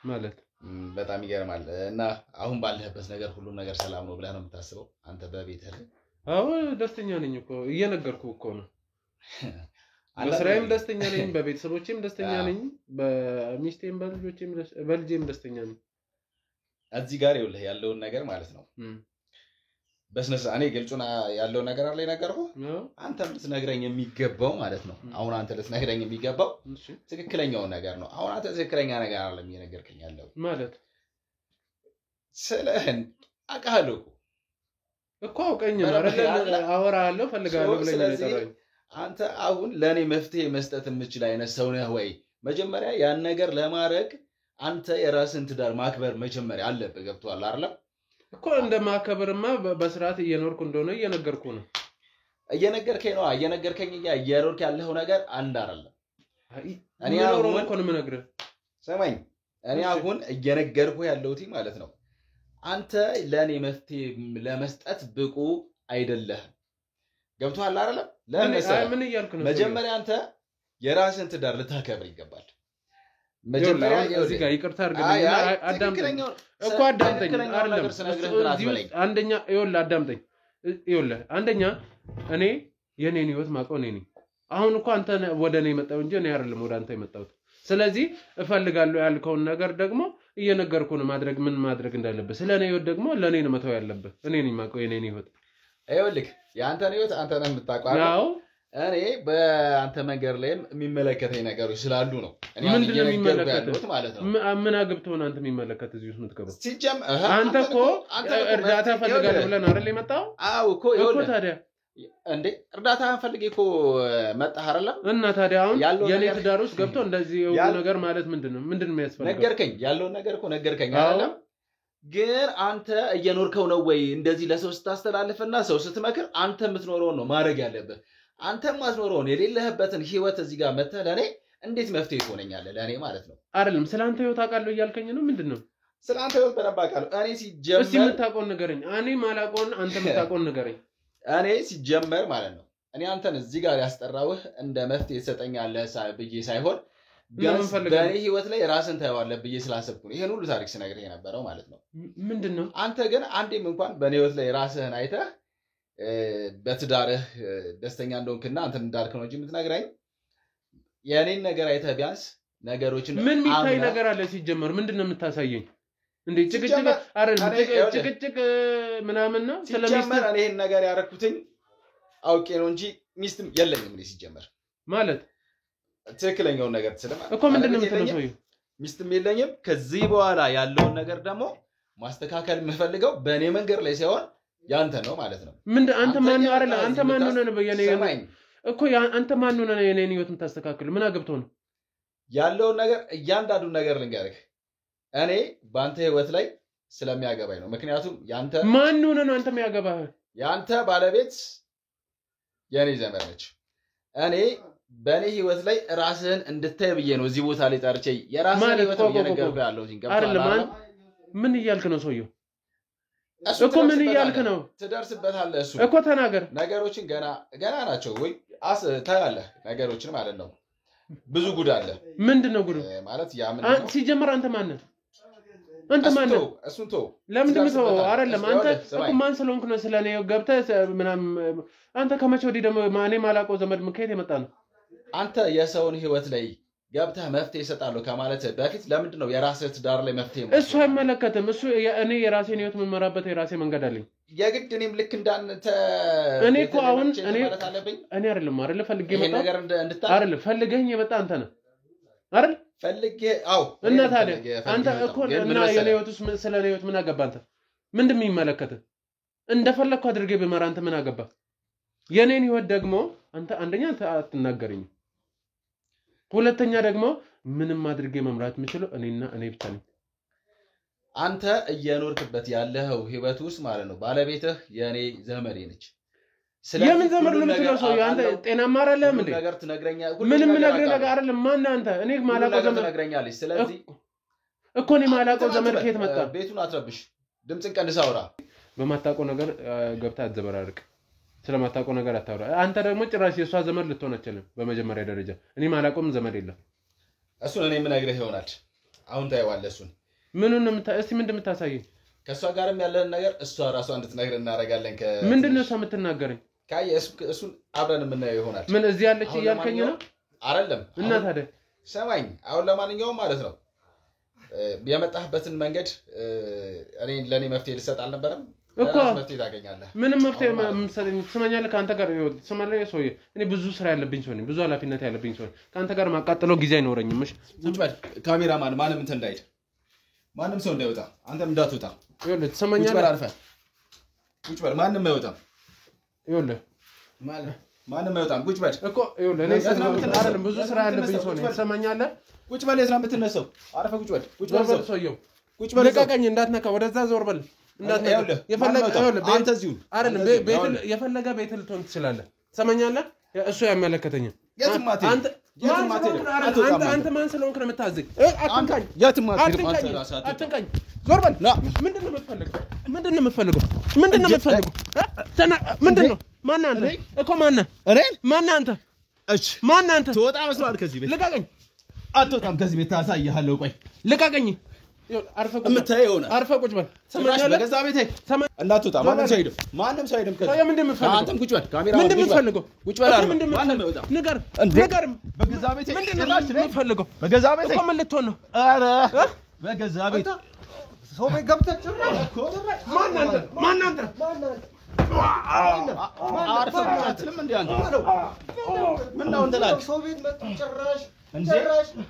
ማለት በጣም ይገርማል እና አሁን ባለህበት ነገር ሁሉም ነገር ሰላም ነው ብለህ ነው የምታስበው አንተ በቤትህ ላይ አዎ ደስተኛ ነኝ እኮ እየነገርኩህ እኮ ነው በስራዬም ደስተኛ ነኝ በቤተሰቦቼም ደስተኛ ነኝ በሚስቴም በልጄም ደስተኛ ነኝ እዚህ ጋር ይኸውልህ ያለውን ነገር ማለት ነው በስነሳ እኔ ግልጹና ያለው ነገር አለ የነገርኩህ አንተም ልትነግረኝ የሚገባው ማለት ነው አሁን አንተ ልትነግረኝ የሚገባው ትክክለኛው ነገር ነው አሁን አንተ ትክክለኛ ነገር አይደለም እየነገርከኝ ያለው ማለት ስለህን አቃለው እኮ አውቀኝ አይደል አወራለሁ ፈልጋለሁ ብለኝ ነው የጠራኝ አንተ አሁን ለኔ መፍትሄ መስጠት የምችል አይነት ሰው ነህ ወይ መጀመሪያ ያን ነገር ለማድረግ አንተ የራስን ትዳር ማክበር መጀመሪያ አለብህ ገብቷል አይደል እኮ እንደማከብርማ በስርዓት እየኖርኩ እንደሆነ እየነገርኩ ነው እየነገርከኝ እየሮርክ ያለው ነገር አንድ አይደለም እኔ አሁን እኮ ነው የምነግርህ ሰማኝ እኔ አሁን እየነገርኩ ያለውቲ ማለት ነው አንተ ለኔ መፍትሄ ለመስጠት ብቁ አይደለህም ገብቷል አይደል ምን እያልክ ነው መጀመሪያ አንተ የራስን ትዳር ልታከብር ይገባል መጀመሪያ እዚህ ጋር ይቅርታ አድርግልኝ አዳምጠኝ እኮ አዳምጠኝ አይደለም አንደኛ ይኸውልህ አዳምጠኝ ይኸውልህ አንደኛ እኔ የኔን ህይወት ማቀው ነኝ አሁን እኮ አንተ ወደ እኔ መጣው እንጂ እኔ አይደለም ወደ አንተ የመጣሁት ስለዚህ እፈልጋለሁ ያልከውን ነገር ደግሞ እየነገርኩ ነው ማድረግ ምን ማድረግ እንዳለበት ስለኔ ህይወት ደግሞ ለኔ ነው መተው ያለበት እኔ ነኝ ማቀው የኔን ህይወት ይኸውልህ የአንተን ህይወት አንተ ነህ የምታውቀው ያው እኔ በአንተ መንገር ላይም የሚመለከተኝ ነገሮች ስላሉ ነው እኔ ምንድነው የሚመለከተው ማለት ነው ምን አግብተው ነው አንተ የሚመለከት እዚህ ውስጥ የምትገባው ሲጀም አንተ እኮ እርዳታ ፈልጋለሁ ብለን አይደል የመጣው አው እኮ ይኸውልህ ታዲያ እንዴ እርዳታ ፈልጌ እኮ መጣህ አይደለም እና ታዲያ አሁን የኔ ትዳር ውስጥ ገብቶ እንደዚህ የሆነ ነገር ማለት ምንድነው የሚያስፈልገው ነገርከኝ ያለው ነገር እኮ ነገርከኝ አይደለም ግን አንተ እየኖርከው ነው ወይ እንደዚህ ለሰው ስታስተላልፍና ሰው ስትመክር አንተ የምትኖረው ነው ማድረግ ያለብህ አንተ ማዝኖረውን የሌለህበትን ህይወት እዚህ ጋር መተህ ለኔ እንዴት መፍትሄ ትሆነኛለህ ለኔ ማለት ነው አይደለም ስላንተ ህይወት አቃለው እያልከኝ ነው ምንድነው ስላንተ ህይወት በደንብ አቃለው እኔ ሲጀመር እስቲ የምታውቀውን ንገረኝ እኔ ማላውቀውን አንተ የምታውቀውን ንገረኝ እኔ ሲጀመር ማለት ነው እኔ አንተን እዚህ ጋር ያስጠራውህ እንደ መፍትሄ ተሰጠኛለህ ብዬ ሳይሆን በእኔ ህይወት ላይ ራስን ታየዋለህ ብዬ ስላሰብኩ ነው ይሄን ሁሉ ታሪክ ስነግርህ የነበረው ማለት ነው። ምንድነው አንተ ግን አንዴም እንኳን በእኔ ህይወት ላይ ራስህን አይተህ በትዳርህ ደስተኛ እንደሆንክና አንተ እንዳልክ ነው እንጂ የምትነግረኝ የኔን ነገር አይተህ ቢያንስ ነገሮችን ምን የሚታይ ነገር አለ ሲጀመር ምንድነው የምታሳየኝ እንዴ ጭቅጭቅ ምናምን ነው ስለሚስተር እኔ ይሄን ነገር ያረኩትኝ አውቄ ነው እንጂ ሚስትም የለኝም እንዴ ሲጀመር ማለት ትክክለኛው ነገር ስለማ እኮ ምንድነው የምትለው ሚስትም የለኝም ከዚህ በኋላ ያለውን ነገር ደግሞ ማስተካከል የምፈልገው በእኔ መንገድ ላይ ሳይሆን ያንተ ነው ማለት ነው። ምን አንተ ማን ነው አይደል አንተ ማን ነው በየኔ እኮ አንተ ማን ነው የኔን ህይወት የምታስተካክል ምን አገብተው ነው ያለውን ነገር እያንዳንዱ ነገር ልንገርህ እኔ ባንተ ህይወት ላይ ስለሚያገባኝ ነው። ምክንያቱም ያንተ ማን ነው አንተ የሚያገባህ ያንተ ባለቤት የኔ ዘመድ ነች። እኔ በኔ ህይወት ላይ ራስህን እንድታይ ብዬ ነው እዚህ ቦታ ላይ ጠርቼ የራስህን ህይወት እየነገርኩህ ያለው አይደለም ምን እያልክ ነው ሰውየው እኮ ምን እያልክ ነው ትደርስበታለህ እሱ እኮ ተናገር ነገሮችን ገና ናቸው ወይ ታያለህ ነገሮችን ማለት ነው ብዙ ጉድ አለ ምንድነው ጉድ ማለት ያ ምንድነው ሲጀመር አንተ ማን ነህ እሱን ተው ለምንድን ነው አይደለም አንተ እኮ ማን ስለሆንክ ነው ስለኔ ገብተህ ምናምን አንተ ከመቼ ወዲህ ደግሞ ማኔ ማላቆ ዘመድ ምከት የመጣ ነው አንተ የሰውን ህይወት ላይ ገብተህ መፍትሄ ይሰጣሉ ከማለት በፊት ለምንድን ነው የራስህ ትዳር ላይ መፍትሄ እሱ አይመለከትም እሱ እኔ የራሴን ህይወት መመራበት የራሴ መንገድ አለኝ የግድ እኔም ልክ እንዳንተ እኔ እኮ አሁን እኔ አይደለም ፈልጌ መጣ አይደለም ፈልገኝ የመጣ አንተ ነህ አይደል ፈልጌ እና ታዲያ አንተ እኮ እና የኔ ህይወት ውስጥ ስለ እኔ ህይወት ምን አገባ አንተ ምንድን ነው የሚመለከትህ እንደፈለኩ አድርጌ በመራ አንተ ምን አገባ የኔን ህይወት ደግሞ አንተ አንደኛ አትናገረኝ ሁለተኛ ደግሞ ምንም አድርጌ መምራት የምችለው እኔ ብቻ ነኝ አንተ እየኖርክበት ያለው ህይወት ውስጥ ማለት ነው ባለቤትህ የኔ ዘመዴ ነች የምን ዘመድ ነው የምትለው ሰው አንተ ጤናማ አይደለም እንዴ ነገር ትነግረኛለህ ምንም ነገር አይደለም ማን አንተ እኔ ማላቆ ዘመድ ትነግረኛለህ ስለዚህ እኮ እኔ ማላቆ ዘመድ ከየት መጣ ቤቱን አትረብሽ ድምጽን ቀንስ አውራ በማታቆ ነገር ገብታ አትዘበራርቅ ስለማታቆ ነገር አታውራ አንተ ደግሞ ጭራሽ የሷ ዘመድ ልትሆን አትችልም በመጀመሪያ ደረጃ እኔ ማላቆም ዘመድ የለም እሱን እኔ የምነግርህ ይሆናል አሁን ታይዋለህ እሱን ምኑን እስቲ ምንድን የምታሳየኝ ከሷ ጋርም ያለን ነገር እሷ ራሷ እንድትነግር እናደርጋለን ምንድነው እሷ የምትናገረኝ እሱን አብረን የምናየው ይሆናል ምን እዚህ ያለች እያልከኝ ነው አይደለም እና ታዲያ ሰማኝ አሁን ለማንኛውም ማለት ነው የመጣህበትን መንገድ ለኔ መፍትሄ ልሰጥ አልነበረም እኮ መፍትሄ ታገኛለህ ምንም መፍትሄ ትሰማኛለህ ካንተ ጋር ትሰማለህ ሰውዬ እኔ ብዙ ስራ ያለብኝ ሰው ነኝ ብዙ ኃላፊነት ያለብኝ ሰው ካንተ ጋር ማቃጠለው ጊዜ አይኖረኝም እሺ ቁጭ በል ካሜራማን ማንም እንትን እንዳይል ማንም ሰው እንዳይወጣ አንተም እንዳትወጣ ይኸውልህ ትሰማኛለህ ቁጭ በል አርፈህ ቁጭ በል ማንም አይወጣም ይኸውልህ ማንም አይወጣም ቁጭ በል እኮ ይኸውልህ እኔ አይደለም ብዙ ስራ ያለብኝ ሰው ነኝ ትሰማኛለህ ቁጭ በል የስራ የምትነሳው አርፈህ ቁጭ በል ሰውዬው ቁጭ በል ልቀቀኝ እንዳትነካ ወደዛ ዞር በል እንዳትነካ የፈለገ ቤት ልትሆን ትችላለህ ትሰማኛለህ እሱ ያመለከተኛል አንተ ማን ስለሆንክ ነው የምታዘኝ አትንካኝ ዞር በል ምንድን ነው የምትፈልገው ምንድነው ማን አንተ እኮ ማን አንተ እሺ ማን አንተ ትወጣ መስሏል ከዚህ ቤት ልቀቀኝ አትወጣም ከዚህ ቤት ታሳይሃለሁ ቆይ ልቀቀኝ አርፈህ ቁጭ በል ሰማኛለህ በገዛ ቤቴ እንዳትወጣ ማንም ሰው አይደም ከዚህ አንተም ቁጭ በል ካሜራ ምንድን ነው የምትፈልገው ቁጭ በል ማንም አይወጣም ንገር በገዛ ቤቴ ምንድን ነው የምትፈልገው በገዛ ቤቴ እኮ ምን ልትሆን ነው ኧረ በገዛ ቤት ሰው ቤት ገብተህ ማን አንተ አርፈህ አትልም እንዴ አንተ ምን ነው እንተላክ ሰው ቤት መጥቶ ጭራሽ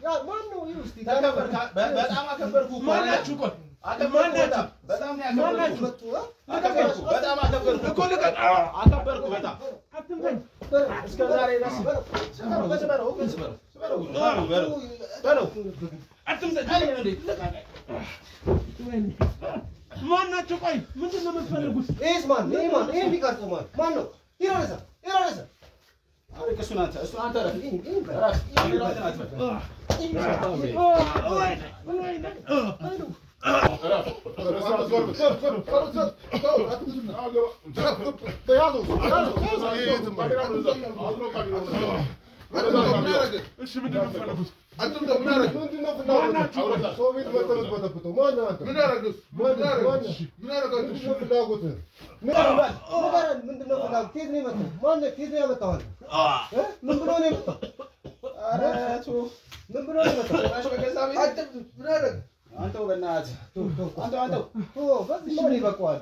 ያ ማን ነው ይውስቲ በጣም አከበርኩ ማናችሁ ቆይ አከበርኩ በጣም ነው ያከበርኩ አከበርኩ በጣም አከበርኩ እኮ አከበርኩ በጣም አትንተኝ እስከ ዛሬ ድረስ በለው አትንተኝ ማናችሁ ቆይ ምንድን ነው የምትፈልጉት ኤስ ማን ይሄ ቢቀርጸው ማን ነው ይራረሳ አሬ እሱን አንተ ረፍ አንተው በእናትህ አንተው በስ ምን ይበቃዋል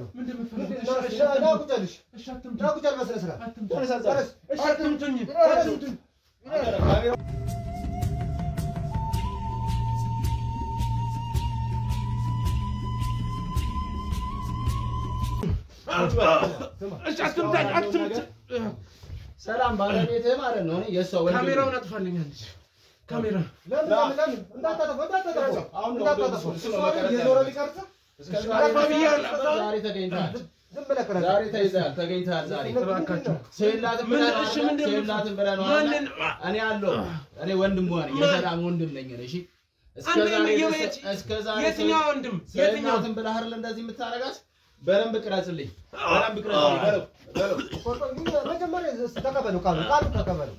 ሰላም ባለቤትህ ማለት ነው የሰው ወንድ ካሜራውን አጥፋልኛለች ካሜራ ለምን እንዳታጠፋ አሁን ነው የዞረ ሊቀርጽ ዛሬ ተገኝተሃል ዛሬ ተገኝተሃል ዛሬ ሰይላትን ብለህ ነው እኔ አለው እኔ ወንድም ነኝ የሰላም ወንድም ነኝ እሺ እስከዛሬ የትኛው ወንድም የትኛውትን ብለህ አይደል እንደዚህ የምታረጋት በደንብ ቅረጽልኝ መጀመሪያ ተቀበሉ ቃሉ ተቀበሉ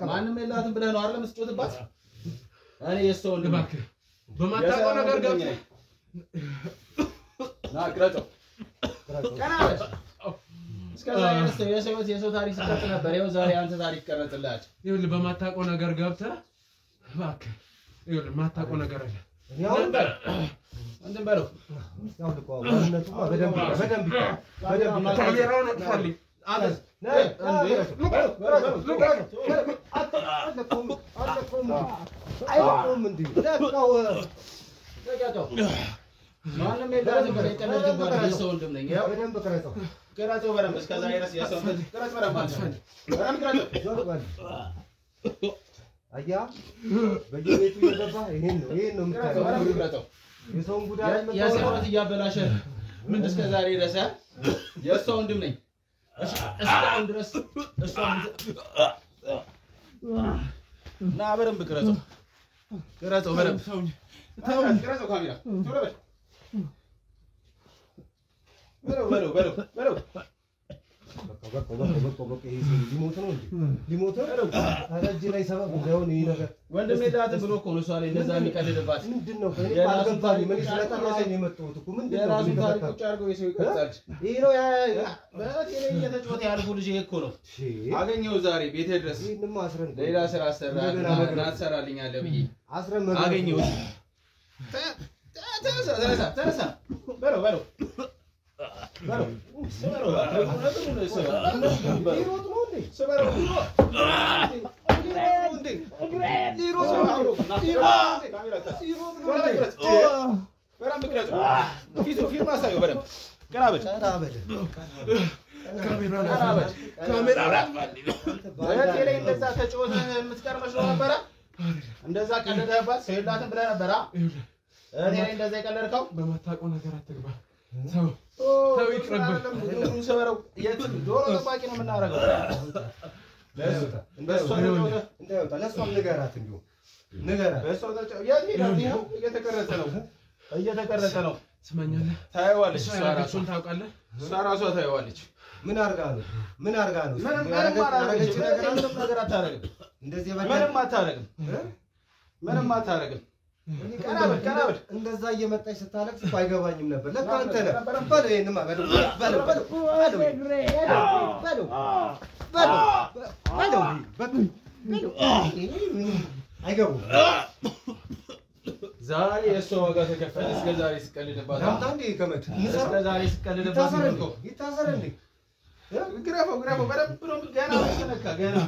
ማንም የላትም ብለህ ነው አይደል የምትጮትባት እኔ የሰው ወንድም በማታውቀው ነገር ገብተህ ና ቅረጸው ቀናበል እስከዛሬ የሰው ታሪክ ሲቀጥል ነበር ይኸው ዛሬ አንተ ታሪክ ቀረጽልሃል ይኸውልህ በማታውቀው ነገር ገብተህ እባክህ ይኸውልህ ማታውቀው ነገር አለ እንትን በለው በደንብ ካሜራውን አጥፋልኝ ማንም የላትም ብለህ የቀለድክባት የሰው ወንድም ነኝ ያው በደንብ ቅረጸው በደንብ እስከዛሬ ድረስ የሰው ቅረጽ በደንብ አያ በየቤቱ እየገባህ ይሄን ነው የምታደርገው የሰውን ጉዳይ የሰውት እያበላሸ ምን እስከዛሬ ድረስ የሰው ወንድም ነኝ እስካሁን ድረስ እሷን ና በደንብ ቅረጸው በደንብ ቅረጸው ካሜራ ቶሎ በለው ሊሞት ነው አረጅ ላይ ሰበብ እንደሆነ ይሄ ነገር ወንድም የላትም ብሎ እኮ ነው እሷ ላይ እንደዛ የሚቀልድባት ምንድነው አልገባኝ ምን ስለተናገኝ የመጣሁት እኮ ምንድነው ታሪክ ቁጭ አድርገው የሰው ይቀርጻል ይሄ ነው በቴሌ እየተጫወተ ያልኩ ልጅ እኮ ነው አገኘው ዛሬ ቤቴ ድረስ ይሄንማ አስረን ሌላ ስራ አሰራልና ትሰራልኛለህ ብዬ አስረን አገኘው ተነሳ በለው እንደዛ ቀለደህባት ሰይላትን ብለህ ነበራ እኔ እንደዛ የቀለድከው በማታውቀው ነገር አትግባ ሰው ይቅርብህ ሰበረው ዶሮ ጠባቂ ነው የምናደርገው ለእሷም ንገራት እንዲሁ ንገራት እየተቀረጸ ነው ትሰማኛለህ ታየዋለች እሱን ታውቃለህ እሷ ራሷ ታየዋለች ምን አርጋ ነው ምንም ነገር አታረግም እንደዚህ ምንም አታረግም ቀናበል እንደዛ እየመጣች ስታለቅስ እኮ አይገባኝም ነበር ለካ አንተ ነህ በለው ይሄንማ በለው አይገቡም ዛሬ የእሷ ዋጋ ተከፈለ እስከ ዛሬ ስቀልድባት አንተ ከመት እስከ ዛሬ ስቀልድባት ይታሰር እንዴ ግረፈው በደንብ ነው ገና ገና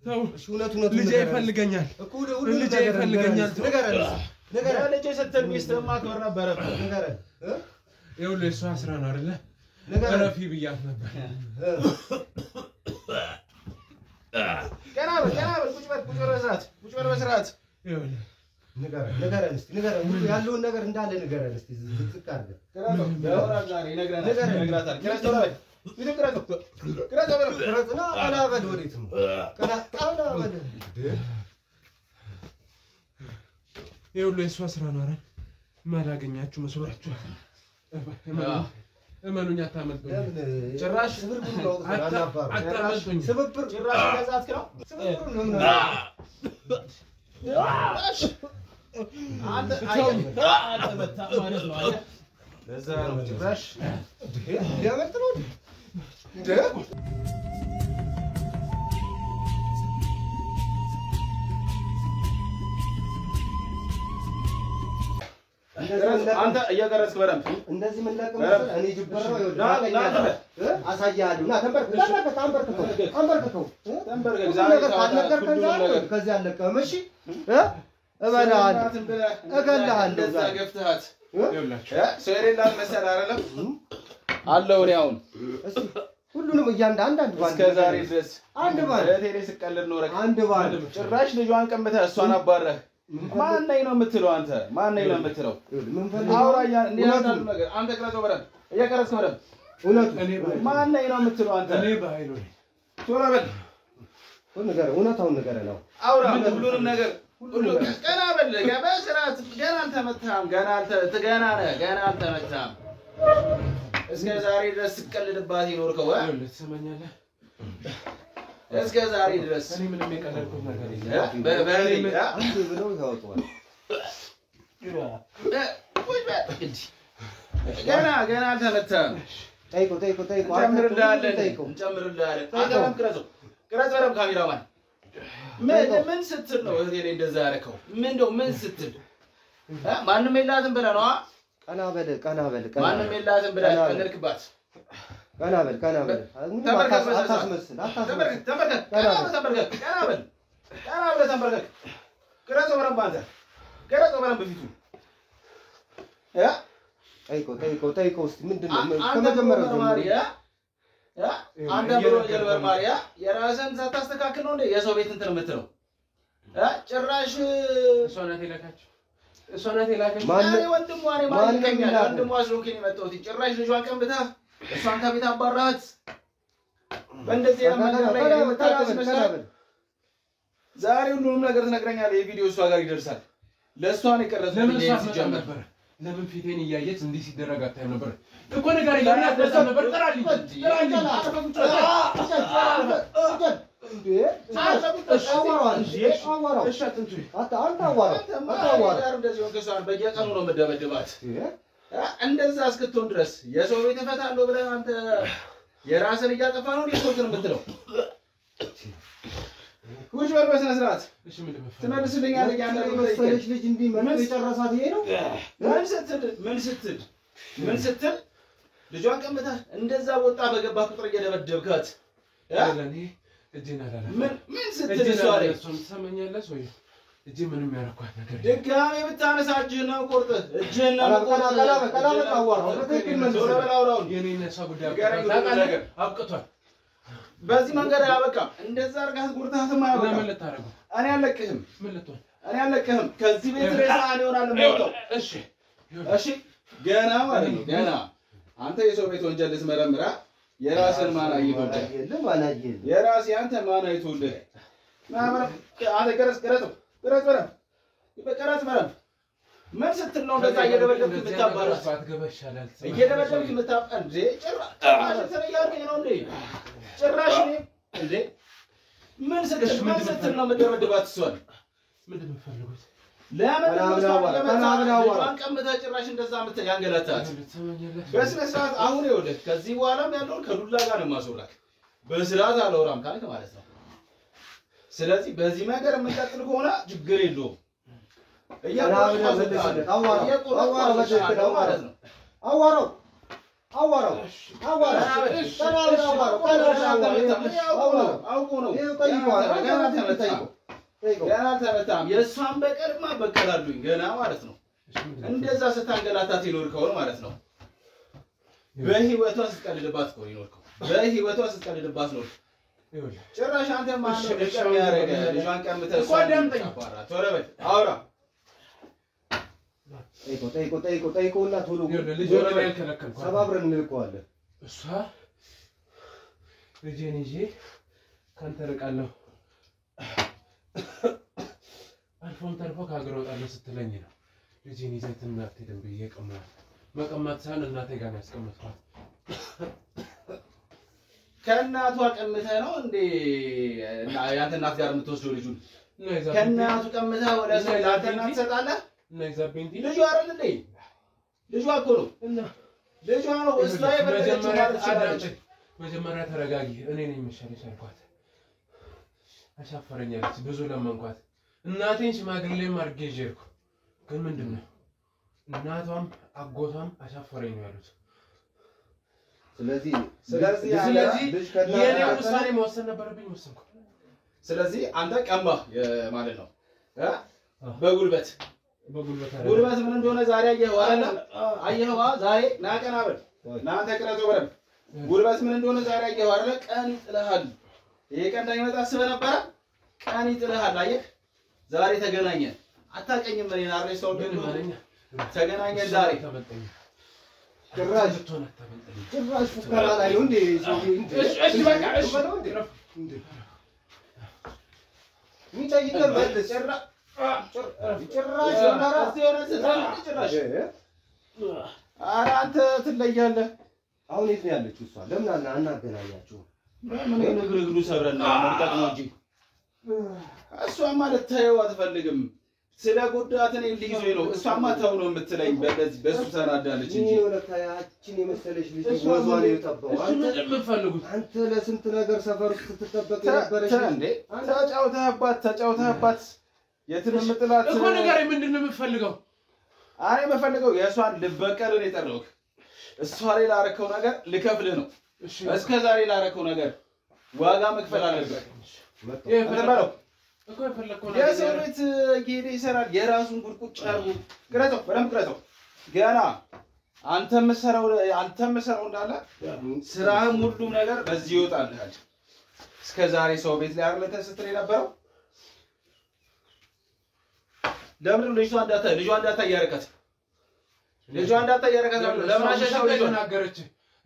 እውነት ልጄ ይፈልገኛል እኮ ልጄ ይፈልገኛል ንገረን ልጄ ስትል ሚስትህን ማክበር ነበረብህ ንገረን ይኸውልህ እሷ ስራ ነው አይደለ እረፊ ብያት ነበር ቀና በል ቁጭ በል በስርዓት ይኸውልህ ንገረን እስኪ ንገረን ያለውን ነገር እንዳለ ንገረን እስኪ ዝቅ አድርገህ ያወራል ዛሬ ይነግራታል ይኸውልህ የእሷ ስራ ነው አይደል? ማላገኛችሁ መስሏችሁ እመኑኝ አታመልጡኝ። ጭራሽ አታመልጡኝ። ስብብር ጭራሽ ገዛት ነው ስብብር ነው አንተ መታ ማለት ነው አይደል? ለዛ ነው ጭራሽ ሊያመልጥ ነው እንዴ? አንተ እየቀረጽክ በደምብ እንደዚህ ምን ለቀም እኔ ጅበረው አሳያለሁ። ና ተንበርከከው ከዚህ አለቀም። እሺ እበላሃለሁ እገልሃለሁ። እንደዛ ገፍተሃት ሰው የሌላት መሰል አይደለም አለው። እኔ አሁን እስኪ ሁሉንም እያንዳንዱ እስከ ዛሬ ድረስ አንድ ባል ቴሌ ስቀልድ ኖረክ አንድ ባል ጭራሽ ልጇን ቀምተህ እሷን አባረህ ማን ነኝ ነው የምትለው? አንተ ማን ነኝ ነው የምትለው? አውራኛ እንዲያታሉ ነገር አንተ ቀረጸው በደምብ እየቀረጽክ በደምብ እውነቱ ማን ነኝ ነው የምትለው? አንተ እኔ ባይሉ ቶሎ በል ነገር እውነታውን ነገር ነው አውራ ሁሉንም ነገር ሁሉ ቀና በል በስርዓት ገና አልተመታህም። ገና አልተመታህም። እስከ ዛሬ ድረስ ስቀልድባት ይኖርከው ትሰማኛለህ? እስከ ዛሬ ድረስ እኔ ምንም የቀለድኩት ነገር አንድ ብለው ያወጣዋል። ገና አልተመታህም። ጠይቆ እንጨምርልሃለን። አንተም ቅረጸው በደምብ ካሜራማን ምን ስትል ነው እህቴ ላይ እንደዛ ያደረከው? ምን ስትል ማንም የላትም ብለህ ነው? ቀና በል ማንም የላትም ብለህ ቀለድክባት። ቀና በል አታስመስል። ተንበርከክ ቅረጸው በደምብ አንተ ቅረጸው በደምብ ፊቱ ጠይቆ እስኪ ምንድን ነው ከመጀመሪያው ጀምሮ አንተ ብሎ ጀልበር ማርያ የራስህን ሳታስተካክል ነው እንዴ የሰው ቤት እንትን የምትለው? ጭራሽ እሷ ናት የላከችው። ማን ወንድሟ አስሎኪን የመጣሁት ጭራሽ ልጇን ቀምተህ እሷን ከቤት አባራሃት። በእንደዚህ ነገር ላይ የምታቀስ መስላል። ዛሬ ሁሉንም ነገር ትነግረኛለህ። የቪዲዮ እሷ ጋር ይደርሳል። ለእሷ ነው የቀረጽኩት። ለምን ፊቴን እያየች እንዲህ ሲደረግ አታይም ነበር እኮ? ነገር ለምን አትደርሳም ነበር? ጥራልኝ በየቀኑ ነው የምደበድባት። እንደዛ እስክትሆን ድረስ የሰው ቤት እፈታለሁ ብለህ አንተ የራስን እያጠፋ ነው የሰውትን የምትለው? ቁጭ በል በስነ ስርዓት ትመልስልኛለህ። መሰለች ልጅ እንዲህ ምን የጨረሳት ይሄ ነው? ምን ስትል ልጇን ቀምተህ እንደዛ ወጣ በገባ ቁጥር እየደበደብካት ምን ስትል እሷ ላይ ትሰማኛለህ? ሰውዬ እጄ ምንም ያደረኳት ነገር ድጋሜ ብታነሳ እጅህን ነው የምቆርጥህ። የኔ እና እሷ ጉዳይ አብቅቷል። በዚህ መንገድ አያበቃም። እንደዛ አድርጋት ጉርታህም አያበቃም። ምን ልታረገው? እኔ አልለቅህም። ምን ልትሆን? እኔ አልለቅህም። ከዚህ ቤት ሬሳ እኔ እሆናለሁ የምወጣው። እሺ ገና ማለት ነው ገና አንተ የሰው ቤት ወንጀል ልትመረምራ የራስህን ማን አይቶልህ? የራስህ አንተ ማን አይቶልህ? አንተ ቀረጽ ምን ስትል ነው እንደዛ እየደበደብክ የምታባራት? እየደበደብክ የምታባራት እንዴ? ጭራሽ ተረያርከኝ ነው እንዴ? ጭራሽ እንዴ ምን ስትል ነው የምትደበድባት? እሷን ምንድን ነው የምትፈልጉት? ለምን ቀምተህ ጭራሽ እንደዛ ያንገላታት? በስነ ስርዓት አሁን ይኸውልህ ከዚህ በኋላም ያለውን ከዱላ ጋር ነው የማስወራክ። በስርዓት አላወራም ካልክ ማለት ነው። ስለዚህ በዚህ ነገር የምንቀጥል ከሆነ ችግር የለውም። አዋራው ገና አልተመታም። የእሷን በቀልማ በቀላሉኝ ገና ማለት ነው። እንደዛ ስታንገላታት ይኖርከውን ማለት ነው። በህይወቷ ስትቀልድባት ነው ይኖርከው። በህይወቷ ስትቀልድባት ነው። ጭራሽ አንተ ማን ነው የሚያረገ? ልጇን ቀምተህ እኮ አዳምጠኝ። ቶሎ በል አውራ። ጠይቆና ቶሎ ሰባብረን እንልቀዋለን። እሷ ልጄን ይዤ ካንተ ርቃለሁ አልፎም ተርፎ ከሀገር ወጣለሁ ስትለኝ ነው ልጄን ይዘት እናቴ ደንብ እየቀማት መቀማት ሳይሆን እናቴ ጋር ነው ያስቀመጥኳት። ከእናቷ ቀምተህ ነው እንዴ ያንተ እናት ጋር የምትወስደው ልጁን? ከእናቱ ቀምተህ ወደ ሰው ለአንተ እናት ትሰጣለህ? ልጇ አይደል እንዴ? ልጇ እኮ ነው እና ልጇ ነው። እሷ የበለጠችው ማለት መጀመሪያ ተረጋጊ። እኔ ነኝ የምሻለሽ አልኳት። አሻፈረኛለች። ብዙ ለመንኳት። እናቴን ሽማግሌም አድርጌ ይዤ ሄድኩ። ግን ምንድነው እናቷም አጎቷም አሻፈረኝ ነው ያሉት። ስለዚህ የኔ ውሳኔ መወሰን ነበረብኝ፣ ወሰንኩ። ስለዚህ አንተ ቀማህ ማለት ነው በጉልበት ጉልበት ምን እንደሆነ ዛሬ አየኸው አይደል? አየኸው ዛሬ ና ቀና በል ና ተቀረጸው በደምብ ጉልበት ምን እንደሆነ ዛሬ አየኸው አይደል? ቀን ይጥልሃል። ይሄ ቀን እንዳይመጣ አስበህ ነበረ? ቀን ይጥልሃል። አየህ ዛሬ ተገናኘን። አታቀኝም ምን ያሬ ሰው ግን ማለኛ ተገናኘን ዛሬ ጭራሽ ፉከራ ላይ ነው እንዴ? እሺ በቃ እሺ የሚጠይቀን መልስ ጭራሽ ኧረ አንተ ትለያለህ። አሁን የት ነው ያለችው እሷ? ለምን አናገናኛችሁም? ምን ንግርግሩ ሰብረና መልቀቅ ነው እንጂ እሷማ ልታየው አትፈልግም። ስለ ጉዳት እኔ ልይዞኝ ነው። እሷማ ተው ነው የምትለኝ። በዚህ በሱ ተናዳለች እንጂ ያችን የመሰለች ልጅ ወዟን የጠባው አንተ ለስንት ነገር ሰፈር ስትጠበቅ የነበረች እንዴ? ተጫውተህባት የትም የምጥላት እኮ ነገር ምንድን ነው የምትፈልገው? አሬ የምፈልገው የእሷን ልበቀልን የጠራሁት እሷ ላይ ላረከው ነገር ልከፍልህ ነው። እስከ ዛሬ ላረከው ነገር ዋጋ መክፈል አለበት። ይፈለገው እኮ ይፈለገው ነገር የሰው ቤት ጌዴ ይሰራል። የራሱን ጉድቁጭ አርጉ ቅረጸው፣ በደንብ ቅረጸው። ገና አንተም መሰራው እንዳለ ስራህም ሁሉም ነገር በዚህ ይወጣልሃል። እስከ ዛሬ ሰው ቤት ላይ አርለተ ስትል የነበረው ለምን ልጅቷ እንዳታ ያረከት ለምን አሸሻው ልጅ ተናገረች?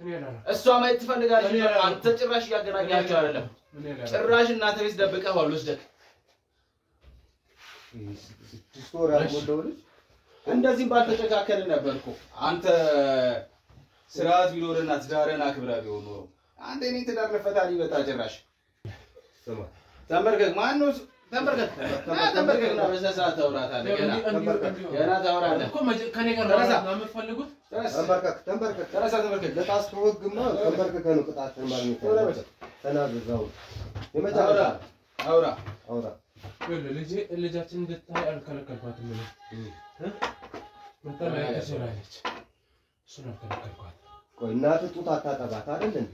እኔ አላላ እሷ ማየት ትፈልጋለች። አንተ ጭራሽ ያገናኛቸው አይደለም። ጭራሽ እናተ ቤት ደብቀኸዋል ወስደህ እንደዚህም ባልተጨካከልን ነበርኩ። አንተ ስርዓት ቢኖርና ትዳርህን አክብረህ ቢሆን ኖሮ አንተ እኔ ትዳር ለፈታ ሊመጣ ጭራሽ ስማ ተንበርከክ ማነው ተንበርከክና በዛ ሰዓት ታውራታለህ። ገና ታውራለህ እኮ ከኔ ጋር ነው የምትፈልጉት። ተንበርከክ ለታስወግማ ተንበርከክ ነው ቅጣትን ማግኘት ተናግረው የመጨረሻ አውራ ልጃችን እንድታይ አልከለከልኳትም። መጣላያ ተሰራለች። እሱን አልከለከልኳት። ቆይ እናትህ ጡት አታጠባት አይደል እንዴ?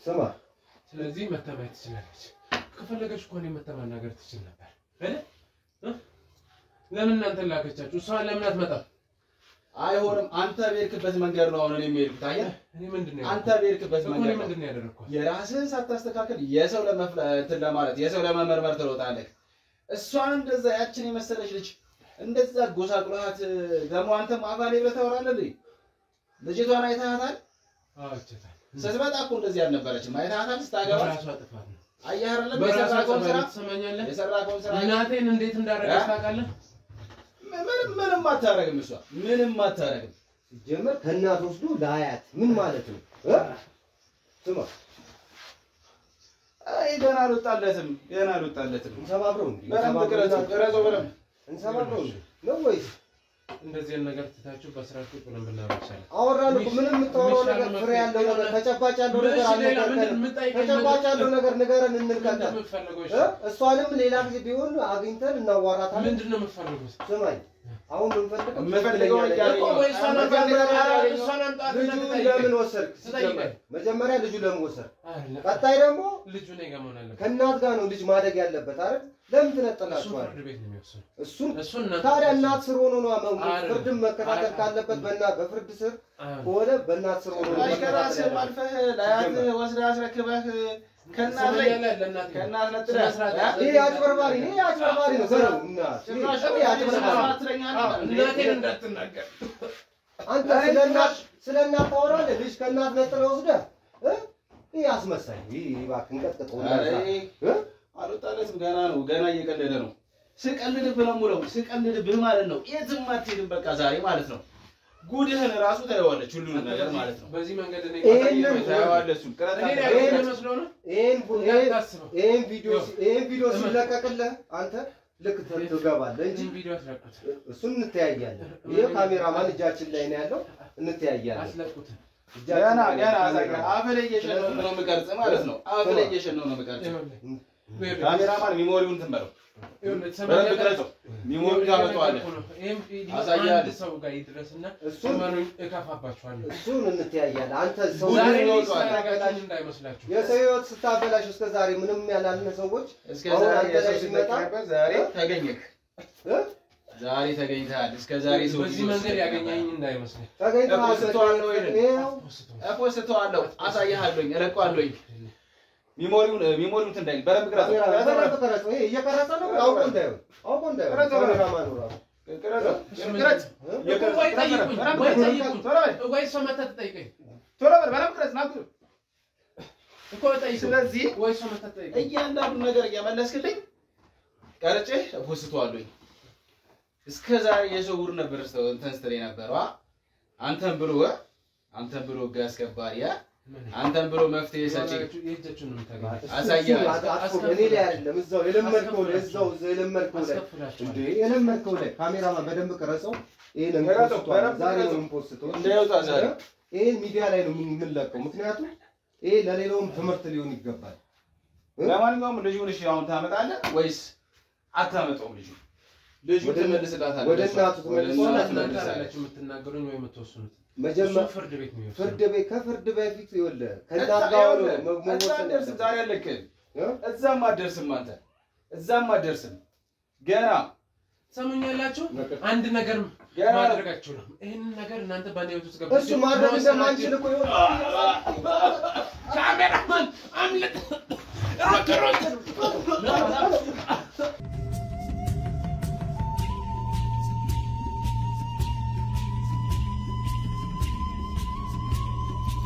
ስማ ስለዚህ መተማመን ትችላለች። ከፈለገች እኮ እኔ መተማመናገር ትችል ነበር አይደል? ለምን እናንተ ላከቻችሁ? እሷ ለምን አትመጣም? አይሆንም። አንተ በርክበት መንገድ ነው አሁን እኔ የምሄድኩት። አየህ እኔ ምንድነው አንተ በርክበት መንገድ ነው። ምንድነው ያደረኩት? የራስህን ሳታስተካክል የሰው ለማለት የሰው ለመመርመር ትሮጣለህ። እሷን እንደዛ ያችን የመሰለች ልጅ እንደዛ ጎሳቁላት ደግሞ አንተም አባሌ ብለህ ታወራለህ እንዴ? ልጅቷን አይተሃታል? አዎ አይተሃታል። ስትመጣ እኮ እንደዚህ አልነበረችም። አይተሃታል ስታገባ ራሷ ጥፋት ነው። አየህ አይደለም የሰራከውን ስራ እናቴን እንዴት እንዳደረገች ታውቃለህ? ምንም አታረግም። እሷ ምንም አታረግም። ሲጀመር ከእናት ወስዶ ለአያት ምን ማለት ነው? ስማ ገና አልወጣለትም። እንሰባብረው እንዴ? እንሰባብረው ነው ወይስ እንደዚህ ነገር ትታችሁ በስራችሁ ቁጭ ብለን ብናወራ ይችላል? አወራን እኮ ምንም የምታወራው ነገር ፍሬ ያለው ነገር ተጨባጭ ያለው ነገር ተጨባጭ ያለው ነገር ንገረን እንልካለን። እሷንም ሌላ ጊዜ ቢሆን አግኝተን እናዋራታለን። ምንድነው የምትፈልጉት? ስማኝ አሁን የምፈልገው ለምን ወሰድክ? መጀመሪያ ልጁ ለምን ወሰድክ? ቀጣይ ደግሞ ልጁ ነው ገመና አለ ከእናት ጋር ነው ልጅ ማደግ ያለበት አይደል? ለምን ትነጥላችኋል? እሱን ታዲያ እናት ስር ሆኖ ነው ፍርድም መከታተል ካለበት በፍርድ ስር ሆነ በእናት ስር ሆኖ ነው ከራስህ አልፈህ ለአያትህ ወስደህ አስረክበህ ከእናት ይሄ አጭበርባሪ ነው። ዘረው እናቴን እንዳትናገር አንተ ስለእናት ታወራለህ። ልጅ ከእናት ነጥለህ ወስደህ ይሄ አስመሳይ ይሄ እባክህ እንቀጥቅጠው እንደዛ አልወጣለትም። ገና ነው፣ ገና እየቀለደ ነው። ስቀልድብህ ነው የምውለው፣ ስቀልድብህ ማለት ነው። የትም አትሄድም በቃ ዛሬ ማለት ነው። ጉድህን ራሱ ታየዋለች ሁሉንም ነገር ማለት ነው። በዚህ መንገድ እኔ ታየዋለች። ይሄን ቪዲዮ ሲለቀቅልህ አንተ ልክ ትገባለህ እንጂ ቪዲዮ አስለቁት። እሱን እንተያያለን። ይሄ ካሜራማን እጃችን ላይ ነው ያለው፣ እንተያያለን። አስለቁት። ገና አሳይና አፈለየሽን ነው የምቀርጽ ማለት ነው። አፈለየሽን ነው የምቀርጽ። ካሜራማን ሚሞሪውን ትንበለው ሚሞሪ ታመጣዋለህ። አሳያለሁ ሰው ጋር ይድረስና እሱን እከፋባችኋለሁ። እሱን እንተያያለን። አንተ ሰው እንዳይመስላችሁ የሰው ህይወት ስታበላሽ እስከ ዛሬ ምንም ያላልነ ሰዎች እስከ ዛሬ ሲመጣ ዛሬ ተገኘክ ዛሬ ተገኝተሃል። እስከ ዛሬ ሰው በዚህ መንገድ ያገኘኝ እንዳይመስልህ እፖስተዋለሁ፣ አሳያለሁኝ፣ እለቀዋለሁኝ። ሚሞሪውን እንዳይል በረም ቅረጽ። ይሄ እየቀረጸ ነው። አውቆ እንዳይሆን ካሜራማን ነው ራሱ ስለዚህ እያንዳንዱ ነገር እየመለስክልኝ ቀርጬ እፖስተዋለሁኝ። እስከ ዛሬ የሰው ጉድ ነበር እንትን ስትለኝ ነበረው። አንተን ብሎ ህግ አስከባሪ አንተን ብሎ መፍትሄ ሰጪ አሳያለሁ። እኔ ላይ አይደለም እዛው የለመድከው ላይ እዛው የለመድከው ላይ ካሜራማን በደንብ ቀረጸው። ይሄን ዛሬ ነው የምፖስተው እንዳይወጣ ዛሬ ይሄን ሚዲያ ላይ ነው የምንለቀው። ምክንያቱም ይሄ ለሌላውም ትምህርት ሊሆን ይገባል። ለማንኛውም ልጁን እሺ አሁን ታመጣለህ ወይስ አታመጣውም? ልጁ ትመልስላታለህ? ወደ እናቱ ትመልሳለች። የምትናገሩኝ ወይ የምትወስኑት መጀመሪያ ፍርድ ቤት ነው። ከፍርድ በፊት ይኸውልህ ከዳጋው ነው መሞት ዛሬ አለክ እዛም አትደርስም። አንተ እዛም አትደርስም። ገና ሰሙኛላችሁ። አንድ ነገር ማድረጋችሁ ነው። ይሄን ነገር እናንተ ባንዴት ውስጥ ገብታችሁ እሱ ማድረግ እንደማንችል እኮ ይሆን ካሜራማን አምልጥ ሮጥ